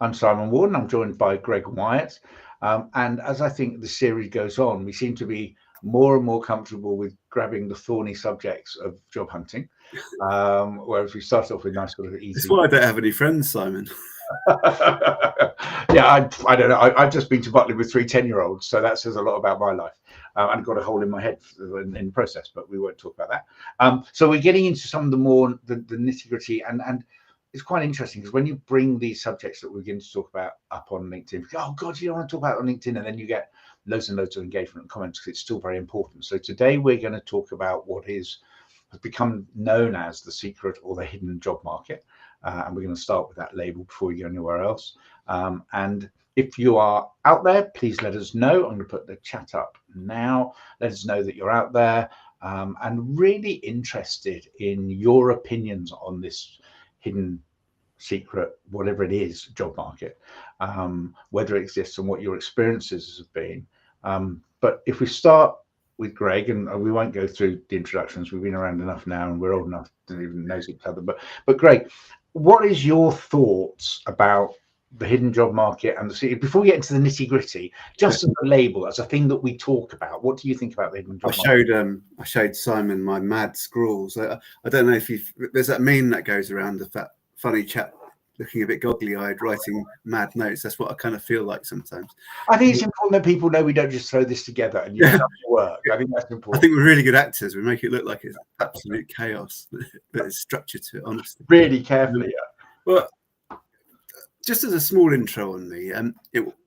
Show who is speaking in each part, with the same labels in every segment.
Speaker 1: I'm Simon Warden. I'm joined by Greg Wyatt. And as I think the series goes on, we seem to be more and more comfortable with grabbing the thorny subjects of job hunting, whereas we start off with nice sort of easy.
Speaker 2: That's why I don't have any friends, Simon.
Speaker 1: Yeah, I don't know. I've just been to Butley with 3 10-year-olds, so that says a lot about my life. And got a hole in my head in the process, but we won't talk about that. So we're getting into some of the more the nitty-gritty, and it's quite interesting because when you bring these subjects that we're going to talk about up on LinkedIn, oh God, you don't want to talk about it on LinkedIn, and then you get loads and loads of engagement and comments because it's still very important. So today we're going to talk about what has become known as the secret or the hidden job market. And we're going to start with that label before we go anywhere else. And if you are out there, please let us know. I'm going to put the chat up now. Let us know that you're out there and really interested in your opinions on this hidden secret, whatever it is, job market, whether it exists and what your experiences have been. But if we start with Greg, and we won't go through the introductions, we've been around enough now and we're old enough to even know each other. But Greg, what is your thoughts about the hidden job market and the before we get into the nitty gritty, just as a label, as a thing that we talk about, what do you think about the hidden job market?
Speaker 2: I showed Simon my mad scrawls. I don't know if there's that meme that goes around of that funny chap looking a bit goggly-eyed writing mad notes. That's what I kind of feel like sometimes.
Speaker 1: I think it's important that people know we don't just throw this together and you have to work. I think that's important.
Speaker 2: I think we're really good actors. We make it look like it's absolute chaos, but there's structure to it, honestly.
Speaker 1: Really carefully, yeah.
Speaker 2: Well, just as a small intro on me,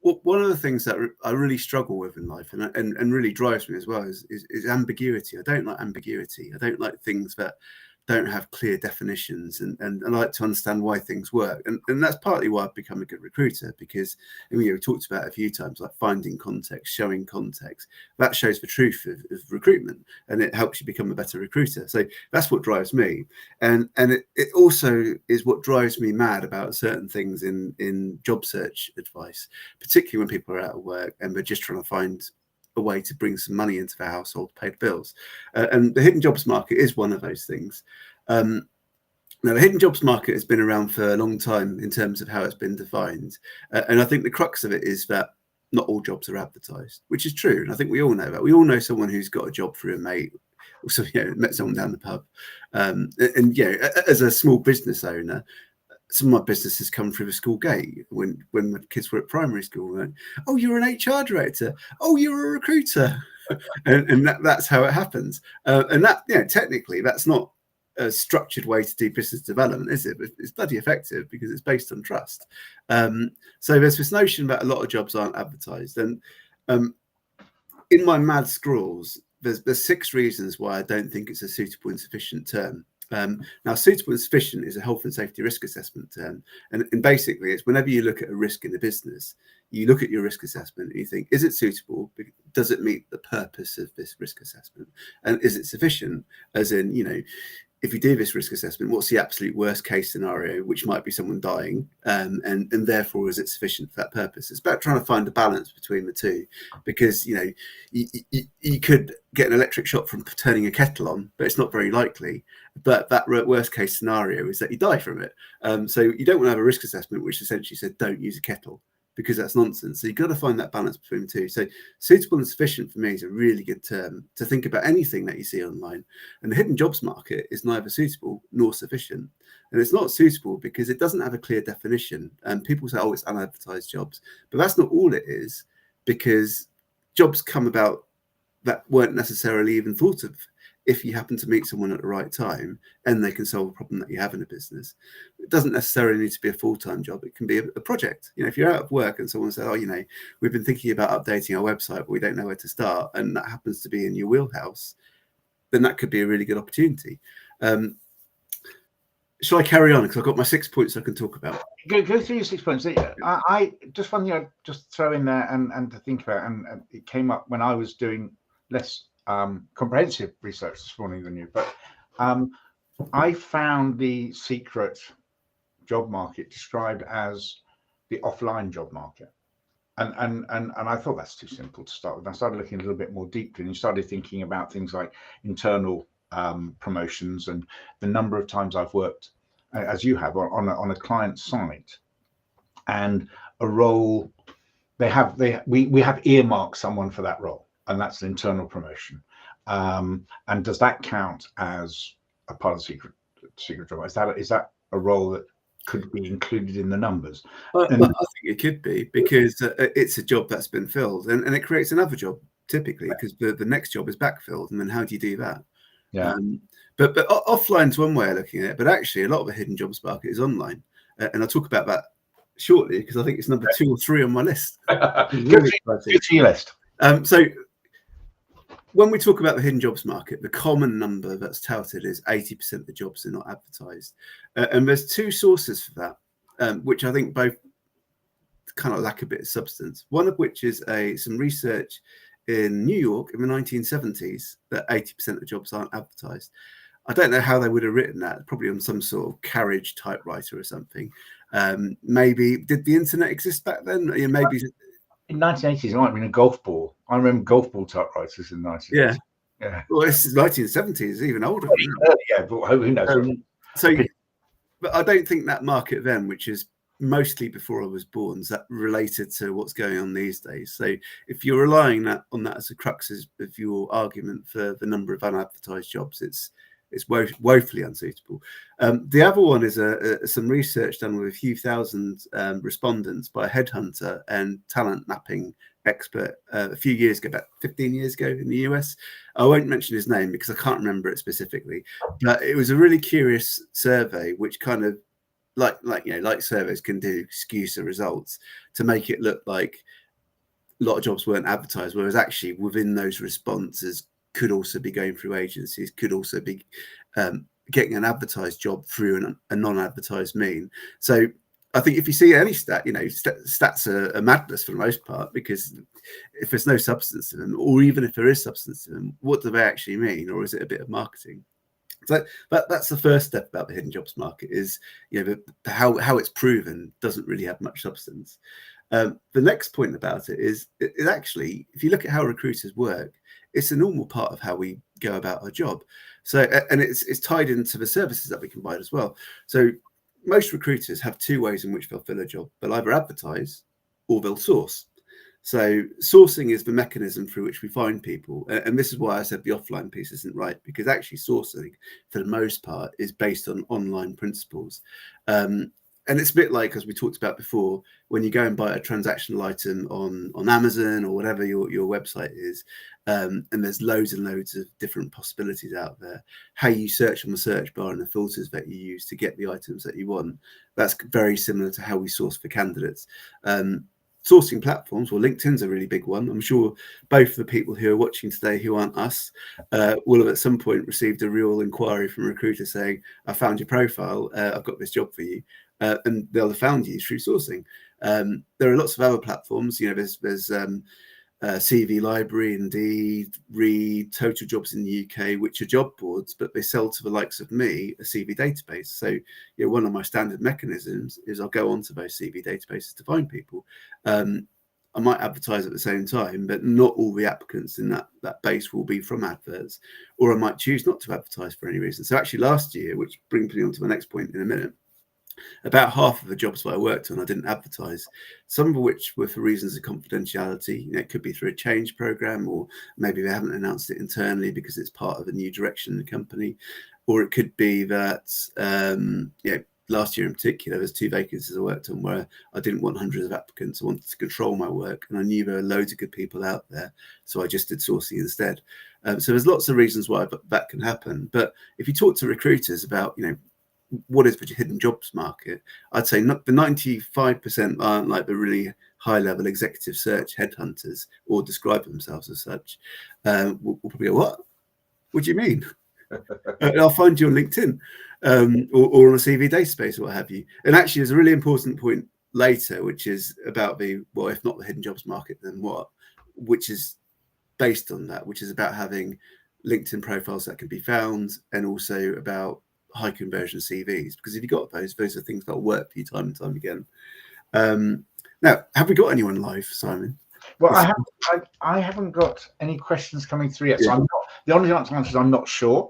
Speaker 2: one of the things that I really struggle with in life and really drives me as well is ambiguity. I don't like ambiguity. I don't like things that don't have clear definitions, and I like to understand why things work, and that's partly why I've become a good recruiter, because we talked about it a few times, like finding context, showing context. That shows the truth of recruitment, and it helps you become a better recruiter. So that's what drives me, and it also is what drives me mad about certain things in job search advice, particularly when people are out of work and they're just trying to find a way to bring some money into their household to pay the bills. And the hidden jobs market is one of those things. Now, the hidden jobs market has been around for a long time in terms of how it's been defined. And I think the crux of it is that not all jobs are advertised, which is true. And I think we all know that. We all know someone who's got a job through a mate, or met someone down the pub. As a small business owner, some of my business has come through the school gate when the kids were at primary school. Like, oh, you're an HR director. Oh, you're a recruiter. and that's how it happens. And that, technically, that's not a structured way to do business development, is it? But it's bloody effective because it's based on trust. So there's this notion that a lot of jobs aren't advertised. And in my mad scrawls, there's 6 reasons why I don't think it's a suitable and sufficient term. Now, suitable and sufficient is a health and safety risk assessment term. And basically, it's whenever you look at a risk in a business, you look at your risk assessment and you think, is it suitable? Does it meet the purpose of this risk assessment? And is it sufficient? As in, if you do this risk assessment, what's the absolute worst case scenario, which might be someone dying, and therefore is it sufficient for that purpose? It's about trying to find a balance between the two, because you could get an electric shock from turning a kettle on, but it's not very likely. But that worst case scenario is that you die from it. So you don't want to have a risk assessment which essentially said don't use a kettle, because that's nonsense. So you've got to find that balance between the two. So suitable and sufficient for me is a really good term to think about anything that you see online. And the hidden jobs market is neither suitable nor sufficient. And it's not suitable because it doesn't have a clear definition. And people say, oh, it's unadvertised jobs. But that's not all it is, because jobs come about that weren't necessarily even thought of if you happen to meet someone at the right time and they can solve a problem that you have in a business. It doesn't necessarily need to be a full-time job. It can be a project. If you're out of work and someone says, oh, we've been thinking about updating our website, but we don't know where to start, and that happens to be in your wheelhouse, then that could be a really good opportunity. Shall I carry on? Because I've got my 6 points I can talk about.
Speaker 1: Go through your 6 points. I just one thing I just throw in there and to think about, and it came up when I was doing less comprehensive research this morning than you, but I found the secret job market described as the offline job market, and I thought that's too simple to start with. I started looking a little bit more deeply, and you started thinking about things like internal promotions and the number of times I've worked, as you have, on a client site, and a role we have earmarked someone for that role, and that's an internal promotion. And does that count as a part of secret job? Is that a role that could be included in the numbers?
Speaker 2: I
Speaker 1: And
Speaker 2: think it could be, because it's a job that's been filled, and it creates another job typically, because the next job is backfilled, and then how do you do that?
Speaker 1: yeah,
Speaker 2: But offline's one way of looking at it, but actually a lot of the hidden jobs market is online, and I'll talk about that shortly, because I think it's number 2 or 3 on my list.
Speaker 1: Really good to your list.
Speaker 2: So when we talk about the hidden jobs market, the common number that's touted is 80% of the jobs are not advertised, and there's 2 sources for that, which I think both kind of lack a bit of substance. One of which is some research in New York in the 1970s that 80% of the jobs aren't advertised. I don't know how they would have written that, probably on some sort of carriage typewriter or something. Maybe, did the internet exist back then? Maybe
Speaker 1: in 1980s, it might have been a golf ball. I remember golf ball typewriters in 1980s.
Speaker 2: Yeah. Well, it's 1970s, even older.
Speaker 1: Yeah, but who knows?
Speaker 2: But I don't think that market then, which is mostly before I was born, is that related to what's going on these days. So if you're relying on that as a crux of your argument for the number of unadvertised jobs, it's woefully unsuitable. The other one is some research done with a few thousand respondents by a headhunter and talent mapping expert a few years ago, about 15 years ago in the US. I won't mention his name because I can't remember it specifically, but it was a really curious survey, which kind of like surveys can do, skews the results to make it look like a lot of jobs weren't advertised, whereas actually within those responses could also be going through agencies, could also be getting an advertised job through a non-advertised mean. So I think if you see any stat, stats are madness for the most part, because if there's no substance to them, or even if there is substance to them, what do they actually mean? Or is it a bit of marketing? So that's the first step about the hidden jobs market, is how it's proven doesn't really have much substance. The next point about it is actually, if you look at how recruiters work, it's a normal part of how we go about our job. So, and it's tied into the services that we can provide as well. So most recruiters have 2 ways in which they'll fill a job. They'll either advertise or they'll source. So sourcing is the mechanism through which we find people. And this is why I said the offline piece isn't right, because actually sourcing, for the most part, is based on online principles. And it's a bit like, as we talked about before, when you go and buy a transactional item on Amazon or whatever your website is, and there's loads and loads of different possibilities out there. How you search on the search bar and the filters that you use to get the items that you want, that's very similar to how we source for candidates. Sourcing platforms, well, LinkedIn's a really big one. I'm sure both the people who are watching today who aren't us will have at some point received a real inquiry from a recruiter saying, I found your profile, I've got this job for you. And they'll have found you through sourcing. There are lots of other platforms. There's CV Library, Indeed, Reed, Total Jobs in the UK, which are job boards, but they sell to the likes of me a CV database. So one of my standard mechanisms is I'll go onto those CV databases to find people. I might advertise at the same time, but not all the applicants in that base will be from adverts, or I might choose not to advertise for any reason. So actually last year, which brings me on to my next point in a minute, about half of the jobs that I worked on, I didn't advertise, some of which were for reasons of confidentiality. It could be through a change program, or maybe they haven't announced it internally because it's part of a new direction in the company. Or it could be that, last year in particular, there's 2 vacancies I worked on where I didn't want hundreds of applicants. I wanted to control my work, and I knew there were loads of good people out there, so I just did sourcing instead. So there's lots of reasons why that can happen. But if you talk to recruiters about, what is the hidden jobs market, I'd say the 95% aren't like the really high level executive search headhunters or describe themselves as such. We'll probably go, what do you mean? I'll find you on LinkedIn or on a CV database or what have you. And actually there's a really important point later, which is about if not the hidden jobs market, then what, which is based on that, which is about having LinkedIn profiles that can be found, and also about high conversion CVs, because if you got those are things that'll work for you time and time again. Now, have we got anyone live, Simon?
Speaker 1: Well, I haven't got any questions coming through yet. So the only answer is I'm not sure.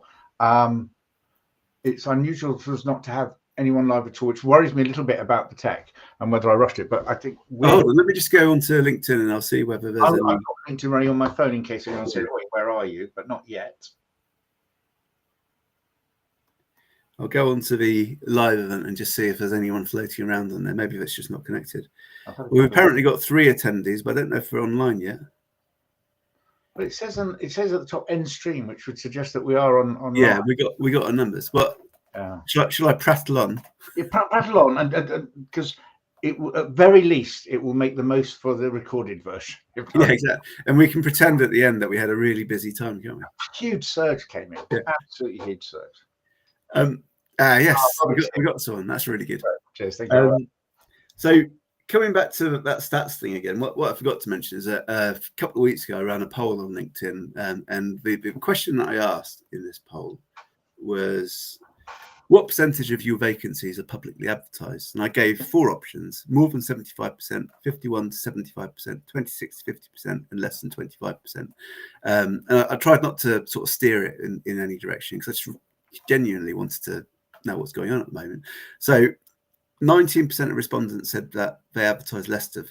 Speaker 1: It's unusual for us not to have anyone live at all, which worries me a little bit about the tech and whether I rushed it. But I think
Speaker 2: hold on, let me just go onto LinkedIn and I'll see whether there's
Speaker 1: I've got LinkedIn running on my phone in case anyone says, "Wait, where are you?" But not yet.
Speaker 2: I'll go onto the live event and just see if there's anyone floating around on there. Maybe that's just not connected. We've apparently got 3 attendees, but I don't know if we're online yet.
Speaker 1: But it says at the top end stream, which would suggest that we are on.
Speaker 2: Yeah, we got our numbers. But shall I prattle on?
Speaker 1: Yeah, prattle on, and because it at very least it will make the most for the recorded version.
Speaker 2: Yeah, exactly. And we can pretend at the end that we had a really busy time, can't we?
Speaker 1: Huge surge came in. Yeah. Absolutely huge surge.
Speaker 2: Yes, we got someone. That's really good.
Speaker 1: Cheers, thank you.
Speaker 2: So coming back to that stats thing again, what I forgot to mention is that a couple of weeks ago I ran a poll on LinkedIn, and the question that I asked in this poll was, what percentage of your vacancies are publicly advertised? And I gave 4 options: more than 75%, 51 to 75%, 26 to 50%, and less than 25%. And I tried not to sort of steer it in any direction, because I just genuinely wanted to know what's going on at the moment. So 19% of respondents said that they advertise less than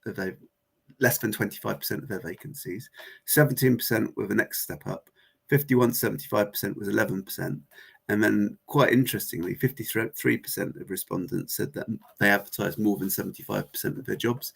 Speaker 2: 25% of their vacancies. 17% were the next step up. 51 to 75% was 11%. And then, quite interestingly, 53% of respondents said that they advertise more than 75% of their jobs.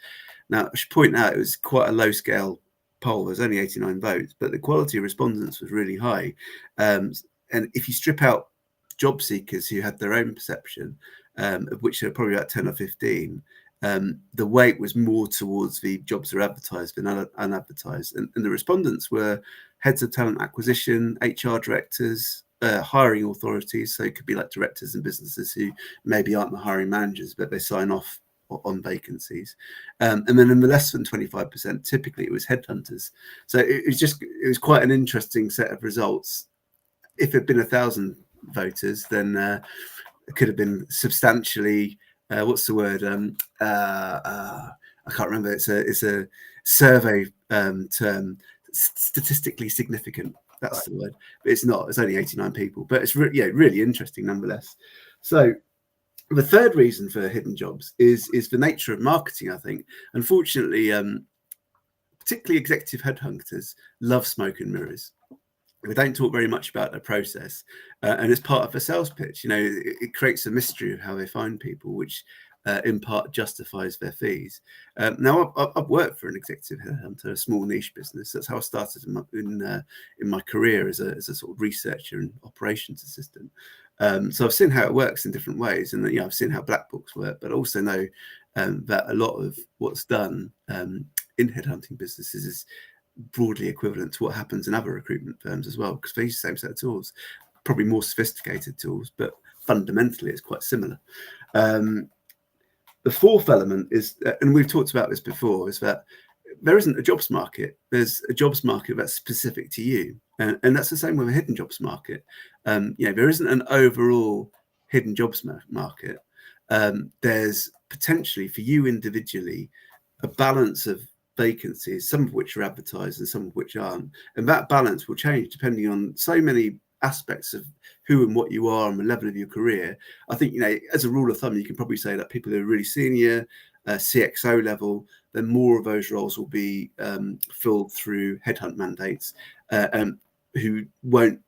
Speaker 2: Now, I should point out it was quite a low-scale poll. There's only 89 votes, but the quality of respondents was really high. And if you strip out job seekers who had their own perception, of which there are probably about 10 or 15, the weight was more towards the jobs that are advertised than unadvertised. And the respondents were heads of talent acquisition, HR directors, hiring authorities. So it could be like directors in businesses who maybe aren't the hiring managers, but they sign off on vacancies. And then in the less than 25%, typically it was headhunters. So it was quite an interesting set of results. If it had been 1,000 voters, then it could have been substantially, what's the word? I can't remember. It's a survey term, statistically significant. That's the word. But it's not. It's only 89 people, but it's really interesting nonetheless. So the third reason for hidden jobs is the nature of marketing, I think. Unfortunately, particularly executive headhunters love smoke and mirrors. They don't talk very much about their process, and it's part of the sales pitch. It creates a mystery of how they find people, which in part justifies their fees. Now, I've worked for an executive headhunter, a small niche business. That's how I started in my career as a sort of researcher and operations assistant. So I've seen how it works in different ways, and I've seen how black books work, but I also know that a lot of what's done in headhunting businesses is broadly equivalent to what happens in other recruitment firms as well, because they use the same set of tools, probably more sophisticated tools, but fundamentally it's quite similar. The fourth element is, and we've talked about this before, is that there isn't a jobs market. There's a jobs market that's specific to you, and that's the same with a hidden jobs market. There isn't an overall hidden jobs market. There's potentially for you individually a balance of vacancies, some of which are advertised and some of which aren't, and that balance will change depending on so many aspects of who and what you are and the level of your career. I think, as a rule of thumb, you can probably say that people who are really senior, CXO level, then more of those roles will be filled through headhunt mandates, who won't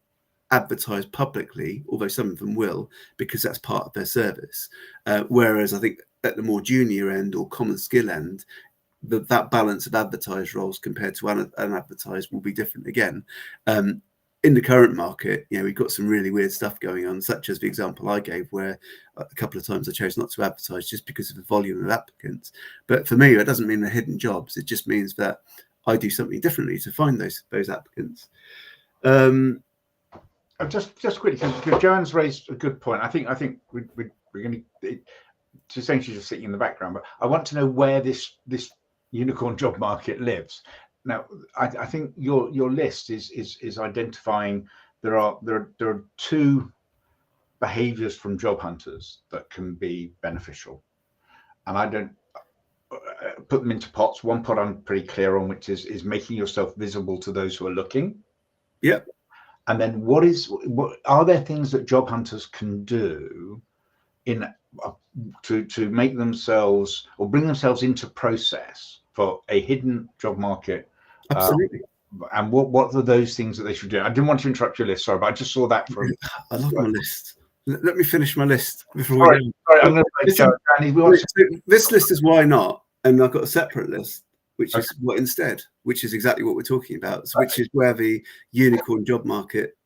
Speaker 2: advertise publicly, although some of them will, because that's part of their service. Whereas I think at the more junior end or common skill end, that balance of advertised roles compared to unadvertised will be different again. In the current market, we've got some really weird stuff going on, such as the example I gave, where a couple of times I chose not to advertise just because of the volume of applicants. But for me, that doesn't mean they're hidden jobs. It just means that I do something differently to find those applicants.
Speaker 1: Just quickly, because Joanne's raised a good point. I think we're going to. She's saying she's just sitting in the background, but I want to know where this unicorn job market lives. Now, I think your list is identifying there are 2 behaviors from job hunters that can be beneficial, and I don't put them into pots. One pot I'm pretty clear on, which is making yourself visible to those who are looking.
Speaker 2: Yep.
Speaker 1: And then what are there things that job hunters can do in to make themselves or bring themselves into process for a hidden job market.
Speaker 2: Absolutely.
Speaker 1: And what are those things that they should do? I didn't want to interrupt your list, sorry, but I just saw that from.
Speaker 2: I love my list. Let me finish my list before
Speaker 1: Sorry,
Speaker 2: we go.
Speaker 1: sorry, I'm going to say, Danny, we want to...
Speaker 2: This list is why not, and I've got a separate list, which is what instead, which is exactly what we're talking about. So, which is where the unicorn job market,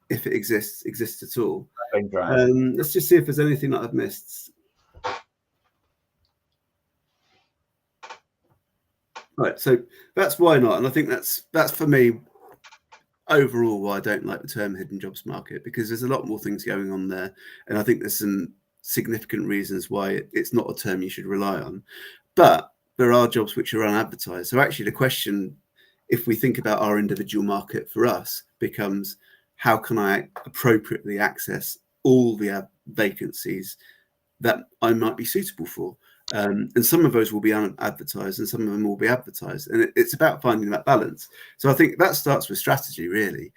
Speaker 2: if it exists at all. Let's just see if there's anything that I've missed. Right, so that's why not, and I think that's for me overall why I don't like the term hidden jobs market, because there's a lot more things going on there, and I think there's some significant reasons why it's not a term you should rely on. But there are jobs which are unadvertised. So actually the question, if we think about our individual market for us, becomes how can I appropriately access all the vacancies that I might be suitable for? And some of those will be unadvertised and some of them will be advertised. And it's about finding that balance. So I think that starts with strategy, really,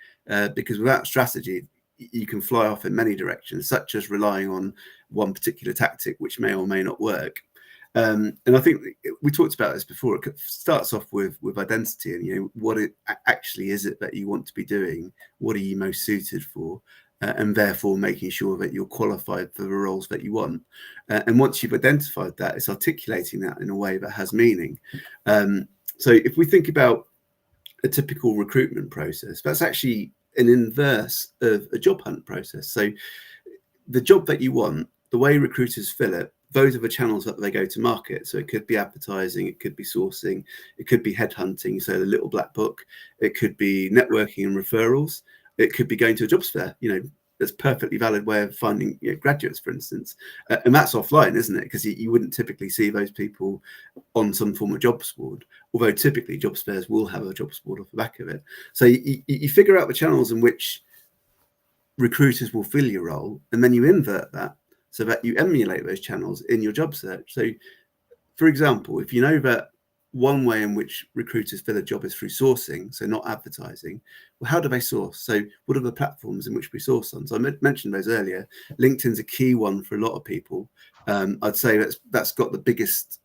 Speaker 2: because without strategy, you can fly off in many directions, such as relying on one particular tactic, which may or may not work. And I think we talked about this before. It starts off with identity, and what it actually is it that you want to be doing. What are you most suited for? And therefore making sure that you're qualified for the roles that you want. And once you've identified that, it's articulating that in a way that has meaning. So if we think about a typical recruitment process, that's actually an inverse of a job hunt process. So the job that you want, the way recruiters fill it, those are the channels that they go to market. So it could be advertising, it could be sourcing, it could be headhunting, so the little black book, it could be networking and referrals. It could be going to a jobs fair. That's a perfectly valid way of finding graduates, for instance. And that's offline, isn't it? Because you wouldn't typically see those people on some form of jobs board, although typically jobs fairs will have a jobs board off the back of it. So you figure out the channels in which recruiters will fill your role, and then you invert that so that you emulate those channels in your job search. So, for example, if you know that one way in which recruiters fill a job is through sourcing, so not advertising. Well, how do they source? So what are the platforms in which we source on? So I mentioned those earlier. LinkedIn's a key one for a lot of people. I'd say that's got the biggest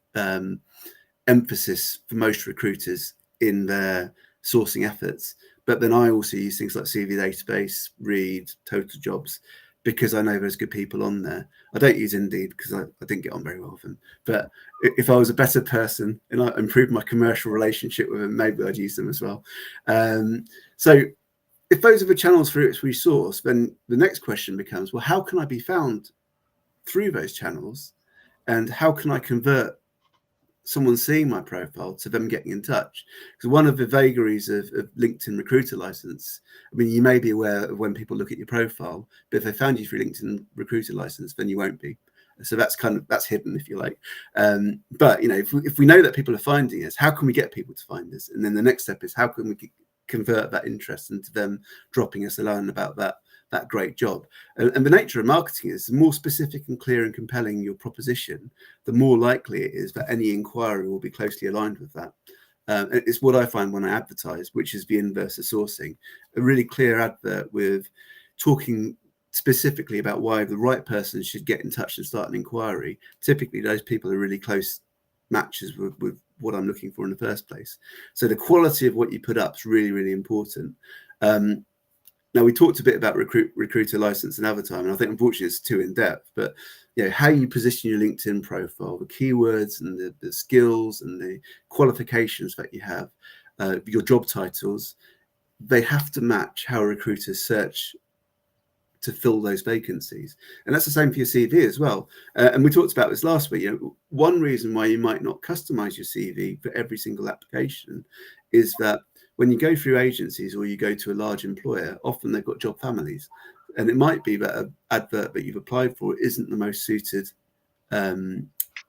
Speaker 2: emphasis for most recruiters in their sourcing efforts. But then I also use things like CV Database, Reed, Total Jobs, because I know there's good people on there. I don't use Indeed because I didn't get on very well with them. But if I was a better person and I improved my commercial relationship with them, maybe I'd use them as well. So if those are the channels through which we source, then the next question becomes, well, how can I be found through those channels? And how can I convert someone seeing my profile to them getting in touch? Because one of the vagaries of LinkedIn Recruiter License, I mean, you may be aware of when people look at your profile, but if they found you through LinkedIn Recruiter License, then you won't be. So that's hidden, if you like. But if we know that people are finding us, how can we get people to find us? And then the next step is how can we convert that interest into them dropping us a line about that great job. And the nature of marketing is the more specific and clear and compelling your proposition, the more likely it is that any inquiry will be closely aligned with that. It's what I find when I advertise, which is the inverse of sourcing. A really clear advert with talking specifically about why the right person should get in touch and start an inquiry. Typically, those people are really close matches with what I'm looking for in the first place. So the quality of what you put up is really, really important. Now, we talked a bit about recruiter license and advertising, and I think unfortunately it's too in depth, but how you position your LinkedIn profile, the keywords and the skills and the qualifications that you have, your job titles, they have to match how recruiters search to fill those vacancies. And that's the same for your CV as well. And we talked about this last week. One reason why you might not customize your CV for every single application is that when you go through agencies or you go to a large employer, often they've got job families. And it might be that an advert that you've applied for isn't the most suited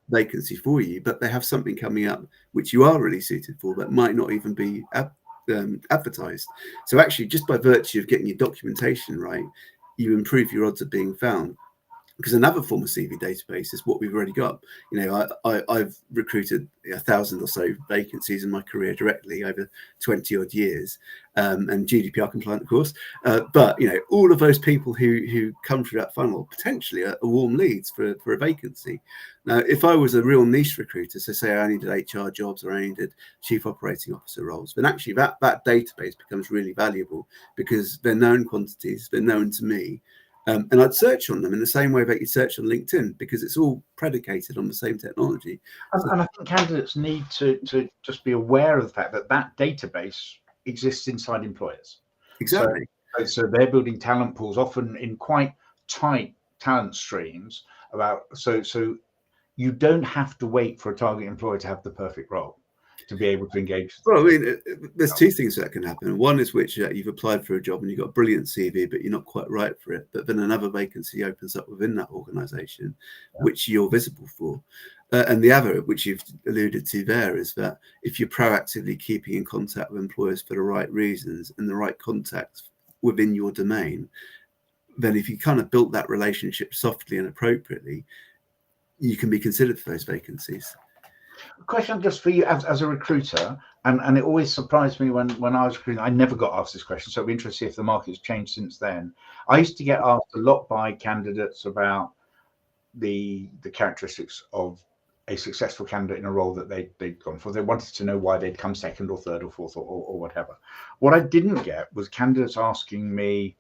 Speaker 2: vacancy for you, but they have something coming up which you are really suited for that might not even be advertised. So actually, just by virtue of getting your documentation right, you improve your odds of being found. Because another form of CV database is what we've already got. I've recruited 1,000 or so vacancies in my career directly over 20 odd years, and GDPR compliant, of course. But all of those people who come through that funnel potentially are warm leads for a vacancy. Now, if I was a real niche recruiter, so say I only did HR jobs or I only did chief operating officer roles, then actually that database becomes really valuable because they're known quantities, they're known to me. And I'd search on them in the same way that you search on LinkedIn, because it's all predicated on the same technology.
Speaker 1: And I think candidates need to just be aware of the fact that database exists inside employers.
Speaker 2: Exactly.
Speaker 1: So they're building talent pools, often in quite tight talent streams. So you don't have to wait for a target employer to have the perfect role to be able to engage.
Speaker 2: Well, I mean, there's two things that can happen. One is which you've applied for a job and you've got a brilliant CV, but you're not quite right for it. But then another vacancy opens up within that organisation, which you're visible for. And the other, which you've alluded to there, is that if you're proactively keeping in contact with employers for the right reasons and the right contacts within your domain, then if you kind of built that relationship softly and appropriately, you can be considered for those vacancies.
Speaker 1: Question just for you as a recruiter, and it always surprised me when I was recruiting. I never got asked this question, so it'd be interesting to see if the market's changed since then. I used to get asked a lot by candidates about the characteristics of a successful candidate in a role that they'd gone for. They wanted to know why they'd come second or third or fourth or whatever. What I didn't get was candidates asking me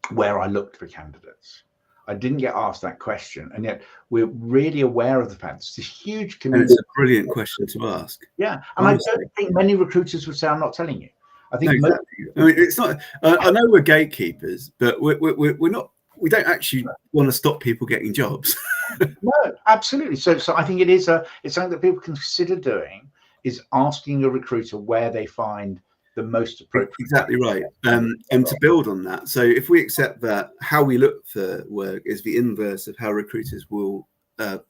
Speaker 1: where I looked for candidates. I didn't get asked that question, and yet we're really aware of the fact it's this huge community.
Speaker 2: And it's a brilliant question to ask.
Speaker 1: Yeah, and honestly. I don't think many recruiters would say, "I'm not telling you." I think
Speaker 2: no, exactly. I mean, it's not. I know we're gatekeepers, but we're not. We don't actually want to stop people getting jobs.
Speaker 1: No, absolutely. So I think it's something that people can consider doing, is asking a recruiter where they find the most appropriate.
Speaker 2: Exactly right. And to build on that, so if we accept that how we look for work is the inverse of how recruiters will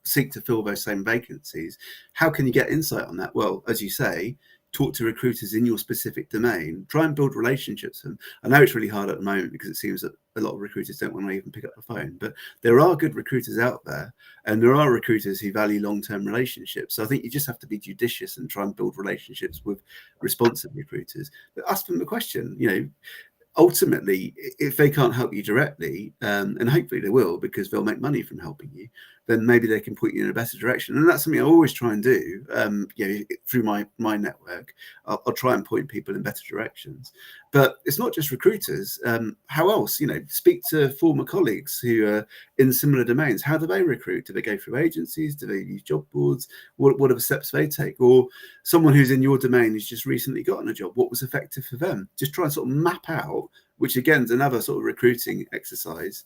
Speaker 2: seek to fill those same vacancies, how can you get insight on that? Well, as you say, talk to recruiters in your specific domain, try and build relationships. And I know it's really hard at the moment because it seems that a lot of recruiters don't want to even pick up the phone, but there are good recruiters out there, and there are recruiters who value long-term relationships. So I think you just have to be judicious and try and build relationships with responsive recruiters. But ask them the question, ultimately, if they can't help you directly, and hopefully they will because they'll make money from helping you, then maybe they can point you in a better direction. And that's something I always try and do. Through my network, I'll try and point people in better directions. But it's not just recruiters. How else? Speak to former colleagues who are in similar domains. How do they recruit? Do they go through agencies? Do they use job boards? What are the steps they take? Or someone who's in your domain who's just recently gotten a job, what was effective for them? Just try and sort of map out, which again is another sort of recruiting exercise,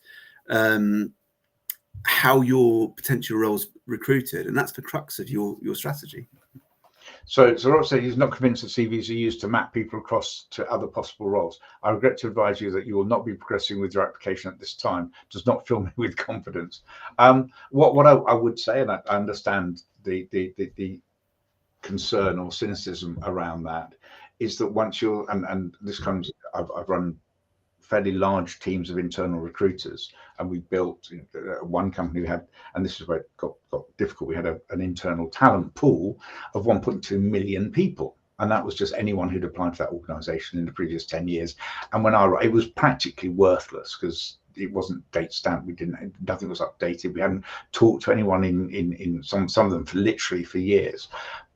Speaker 2: how your potential roles recruited, and that's the crux of your strategy.
Speaker 1: So Rob said he's not convinced that CVs are used to map people across to other possible roles. I regret to advise you that you will not be progressing with your application at this time. Does not fill me with confidence. What I would say, and I understand the concern or cynicism around that, is that once you're, and this comes, I've run fairly large teams of internal recruiters, and we built one company we had, and this is where it got difficult. We had an internal talent pool of 1.2 million people, and that was just anyone who'd applied for that organization in the previous 10 years. And when it was practically worthless because it wasn't date stamped. Nothing was updated. We hadn't talked to anyone in some of them for years.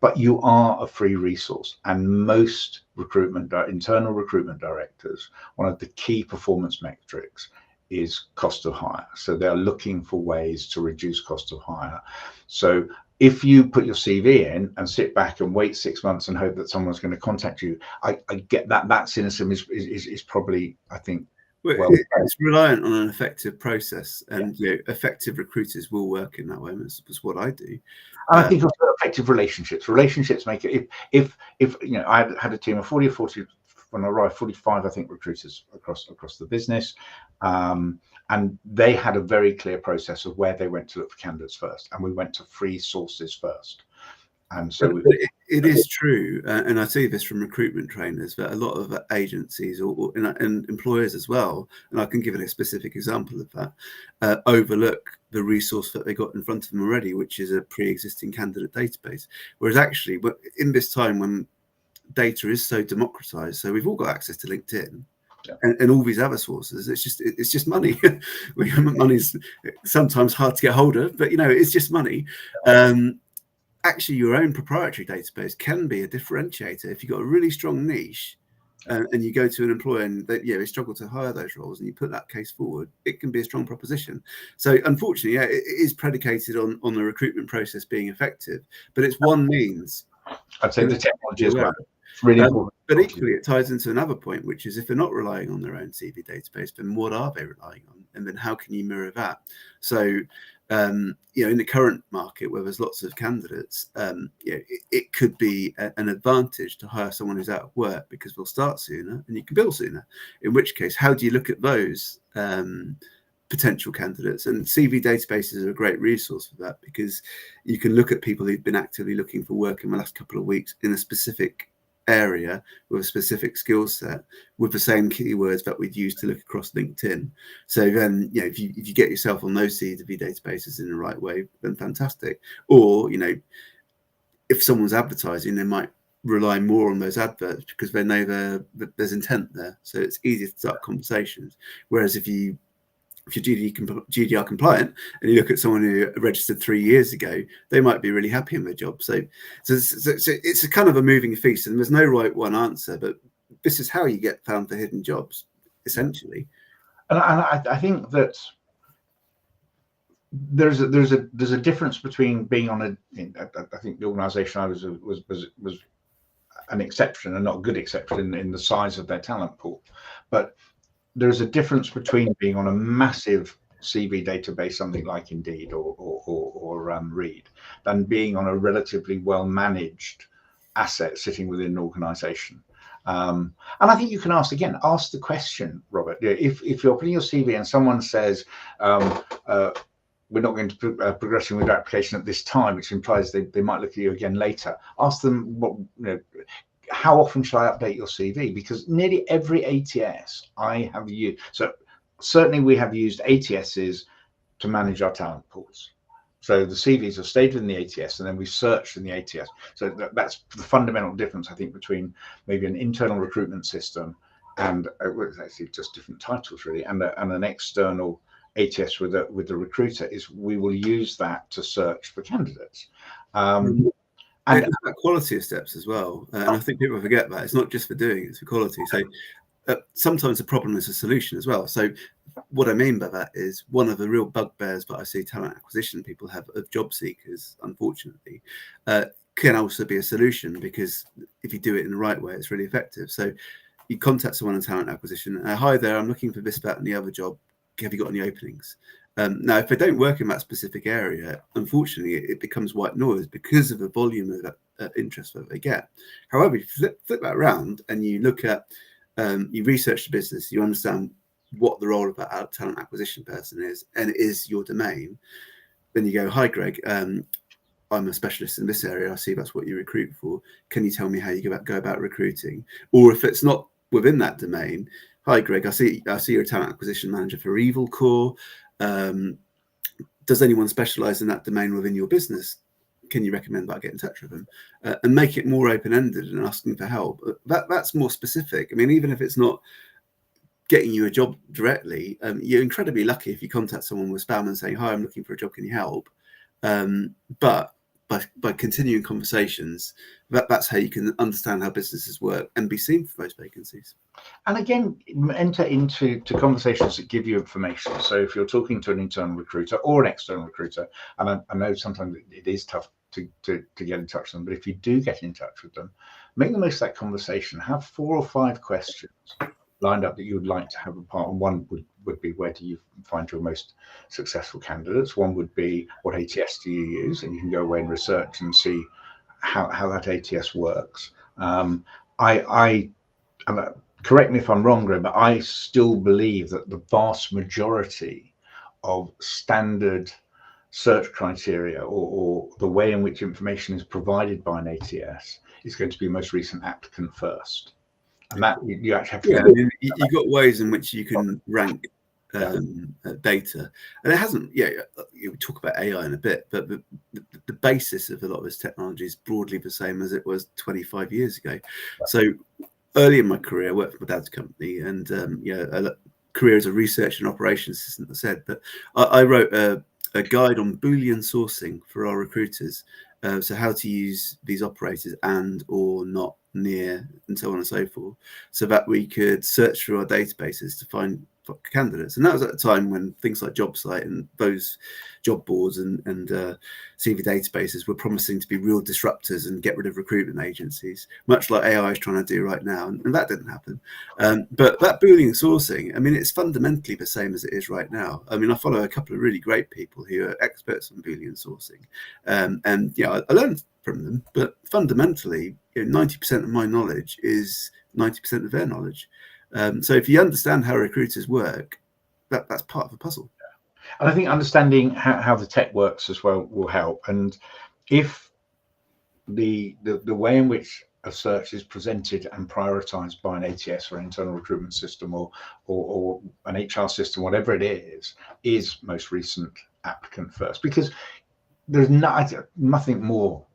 Speaker 1: But you are a free resource, and most internal recruitment directors, one of the key performance metrics is cost of hire. So they're looking for ways to reduce cost of hire. So if you put your CV in and sit back and wait 6 months and hope that someone's going to contact you, I get that cynicism is probably, I think,
Speaker 2: it's reliant on an effective process, and effective recruiters will work in that way. That's what I do.
Speaker 1: And I think also effective relationships make it. If I had a team of 40 when I arrived, 45 I think recruiters across the business, and they had a very clear process of where they went to look for candidates first, and we went to free sources first. And so
Speaker 2: it is true, and I see this from recruitment trainers, that a lot of agencies and employers as well, and I can give a specific example of that, overlook the resource that they got in front of them already, which is a pre-existing candidate database. Whereas actually, in this time when data is so democratized, so we've all got access to LinkedIn.
Speaker 1: Yeah.
Speaker 2: And all these other sources, it's just money. Money's sometimes hard to get hold of, but it's just money. Actually, your own proprietary database can be a differentiator if you've got a really strong niche, and you go to an employer and they struggle to hire those roles, and you put that case forward. It can be a strong proposition. So unfortunately, it is predicated on the recruitment process being effective, but it's one means.
Speaker 1: I'd say the technology as well. It's really important.
Speaker 2: But equally, it ties into another point, which is if they're not relying on their own CV database, then what are they relying on? And then how can you mirror that? So, in the current market where there's lots of candidates, it could be an advantage to hire someone who's out of work because they'll start sooner and you can bill sooner. In which case, how do you look at those potential candidates? And CV databases are a great resource for that, because you can look at people who've been actively looking for work in the last couple of weeks in a specific area with a specific skill set with the same keywords that we'd use to look across LinkedIn. So then, if you get yourself on those CV databases in the right way, then fantastic. Or, if someone's advertising, they might rely more on those adverts because they know there's intent there. So it's easier to start conversations. Whereas if you're GDPR compliant and you look at someone who registered 3 years ago, they might be really happy in their job. So it's a kind of a moving feast, and there's no right one answer, but this is how you get found for hidden jobs, essentially.
Speaker 1: And I think that there's a difference between being on I think the organisation I was an exception, and not a good exception in the size of their talent pool, but there's a difference between being on a massive CV database, something like Indeed or Reed, than being on a relatively well-managed asset sitting within an organisation. And I think you can ask the question, Robert. If you're putting your CV and someone says, we're not going to progressing with your application at this time, which implies they might look at you again later. Ask them how often should I update your CV? Because nearly every ATS I have used, so certainly we have used ATSs to manage our talent pools. So the CVs have stayed within the ATS, and then we searched in the ATS. So that's the fundamental difference, I think, between maybe an internal recruitment system and it's actually just different titles really, and an external ATS with the recruiter, is we will use that to search for candidates.
Speaker 2: And it's about quality of steps as well. And I think people forget that. It's not just for doing, it's for quality. So sometimes the problem is a solution as well. So what I mean by that is one of the real bugbears that I see talent acquisition people have of job seekers, unfortunately, can also be a solution, because if you do it in the right way, it's really effective. So you contact someone in talent acquisition. Hi there, I'm looking for this, that, and the other job. Have you got any openings? Now, if they don't work in that specific area, unfortunately, it becomes white noise because of the volume of interest that they get. However, if you flip that around and you look at, you research the business, you understand what the role of that talent acquisition person is, and it is your domain, then you go, hi, Greg, I'm a specialist in this area. I see that's what you recruit for. Can you tell me how you go about recruiting? Or if it's not within that domain, hi, Greg, I see you're a talent acquisition manager for Evil Core. Does anyone specialize in that domain within your business? Can you recommend that I get in touch with them? And make it more open-ended and asking for help. That's more specific. I mean, even if it's not getting you a job directly, you're incredibly lucky if you contact someone with spam and saying, hi, I'm looking for a job, can you help? But by continuing conversations, that's how you can understand how businesses work and be seen for those vacancies.
Speaker 1: And again, enter into conversations that give you information. So if you're talking to an internal recruiter or an external recruiter, and I know sometimes it is tough to get in touch with them, but if you do get in touch with them, make the most of that conversation. Have 4 or 5 questions lined up that you would like to have a part. And one would be, where do you find your most successful candidates? One would be, what ATS do you use? And you can go away and research and see how that ATS works. Correct me if I'm wrong, Graham, but I still believe that the vast majority of standard search criteria or the way in which information is provided by an ATS is going to be most recent applicant first. And that you actually have to
Speaker 2: Yeah, I mean, you've got ways in which you can rank data, and it hasn't. Yeah, you talk about AI in a bit, but the basis of a lot of this technology is broadly the same as it was 25 years ago. So early in my career, I worked for my dad's company, and a career as a research and operations assistant, I said, but I wrote a guide on Boolean sourcing for our recruiters. So how to use these operators and or not near and so on and so forth, so that we could search through our databases to find candidates. And that was at a time when things like JobSite and those job boards and CV databases were promising to be real disruptors and get rid of recruitment agencies, much like AI is trying to do right now. And that didn't happen. But that Boolean sourcing, I mean, it's fundamentally the same as it is right now. I mean, I follow a couple of really great people who are experts on Boolean sourcing. And I learned from them, but fundamentally, 90% of my knowledge is 90% of their knowledge. So if you understand how recruiters work, that's part of the puzzle.
Speaker 1: And I think understanding how the tech works as well will help. And if the way in which a search is presented and prioritized by an ATS or an internal recruitment system or an HR system, whatever it is most recent applicant first, because there's nothing more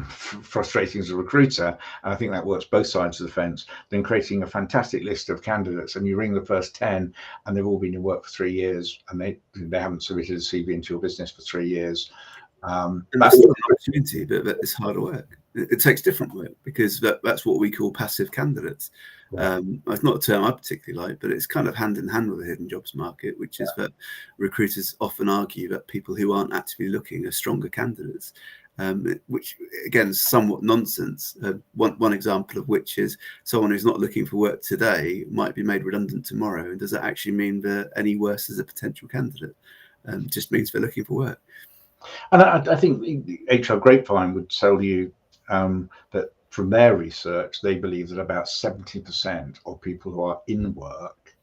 Speaker 1: frustrating as a recruiter, and I think that works both sides of the fence, than creating a fantastic list of candidates and you ring the first 10 and they've all been in work for 3 years and they haven't submitted a CV into your business for 3 years.
Speaker 2: And that's not an opportunity, but it's harder work. It takes different work, because that's what we call passive candidates. It's not a term I particularly like, but it's kind of hand in hand with the hidden jobs market, which is that recruiters often argue that people who aren't actively looking are stronger candidates. Which again is somewhat nonsense. One example of which is someone who's not looking for work today might be made redundant tomorrow. And does that actually mean they're any worse as a potential candidate? Just means they're looking for work.
Speaker 1: And I think HR Grapevine would tell you that from their research, they believe that about 70% of people who are in work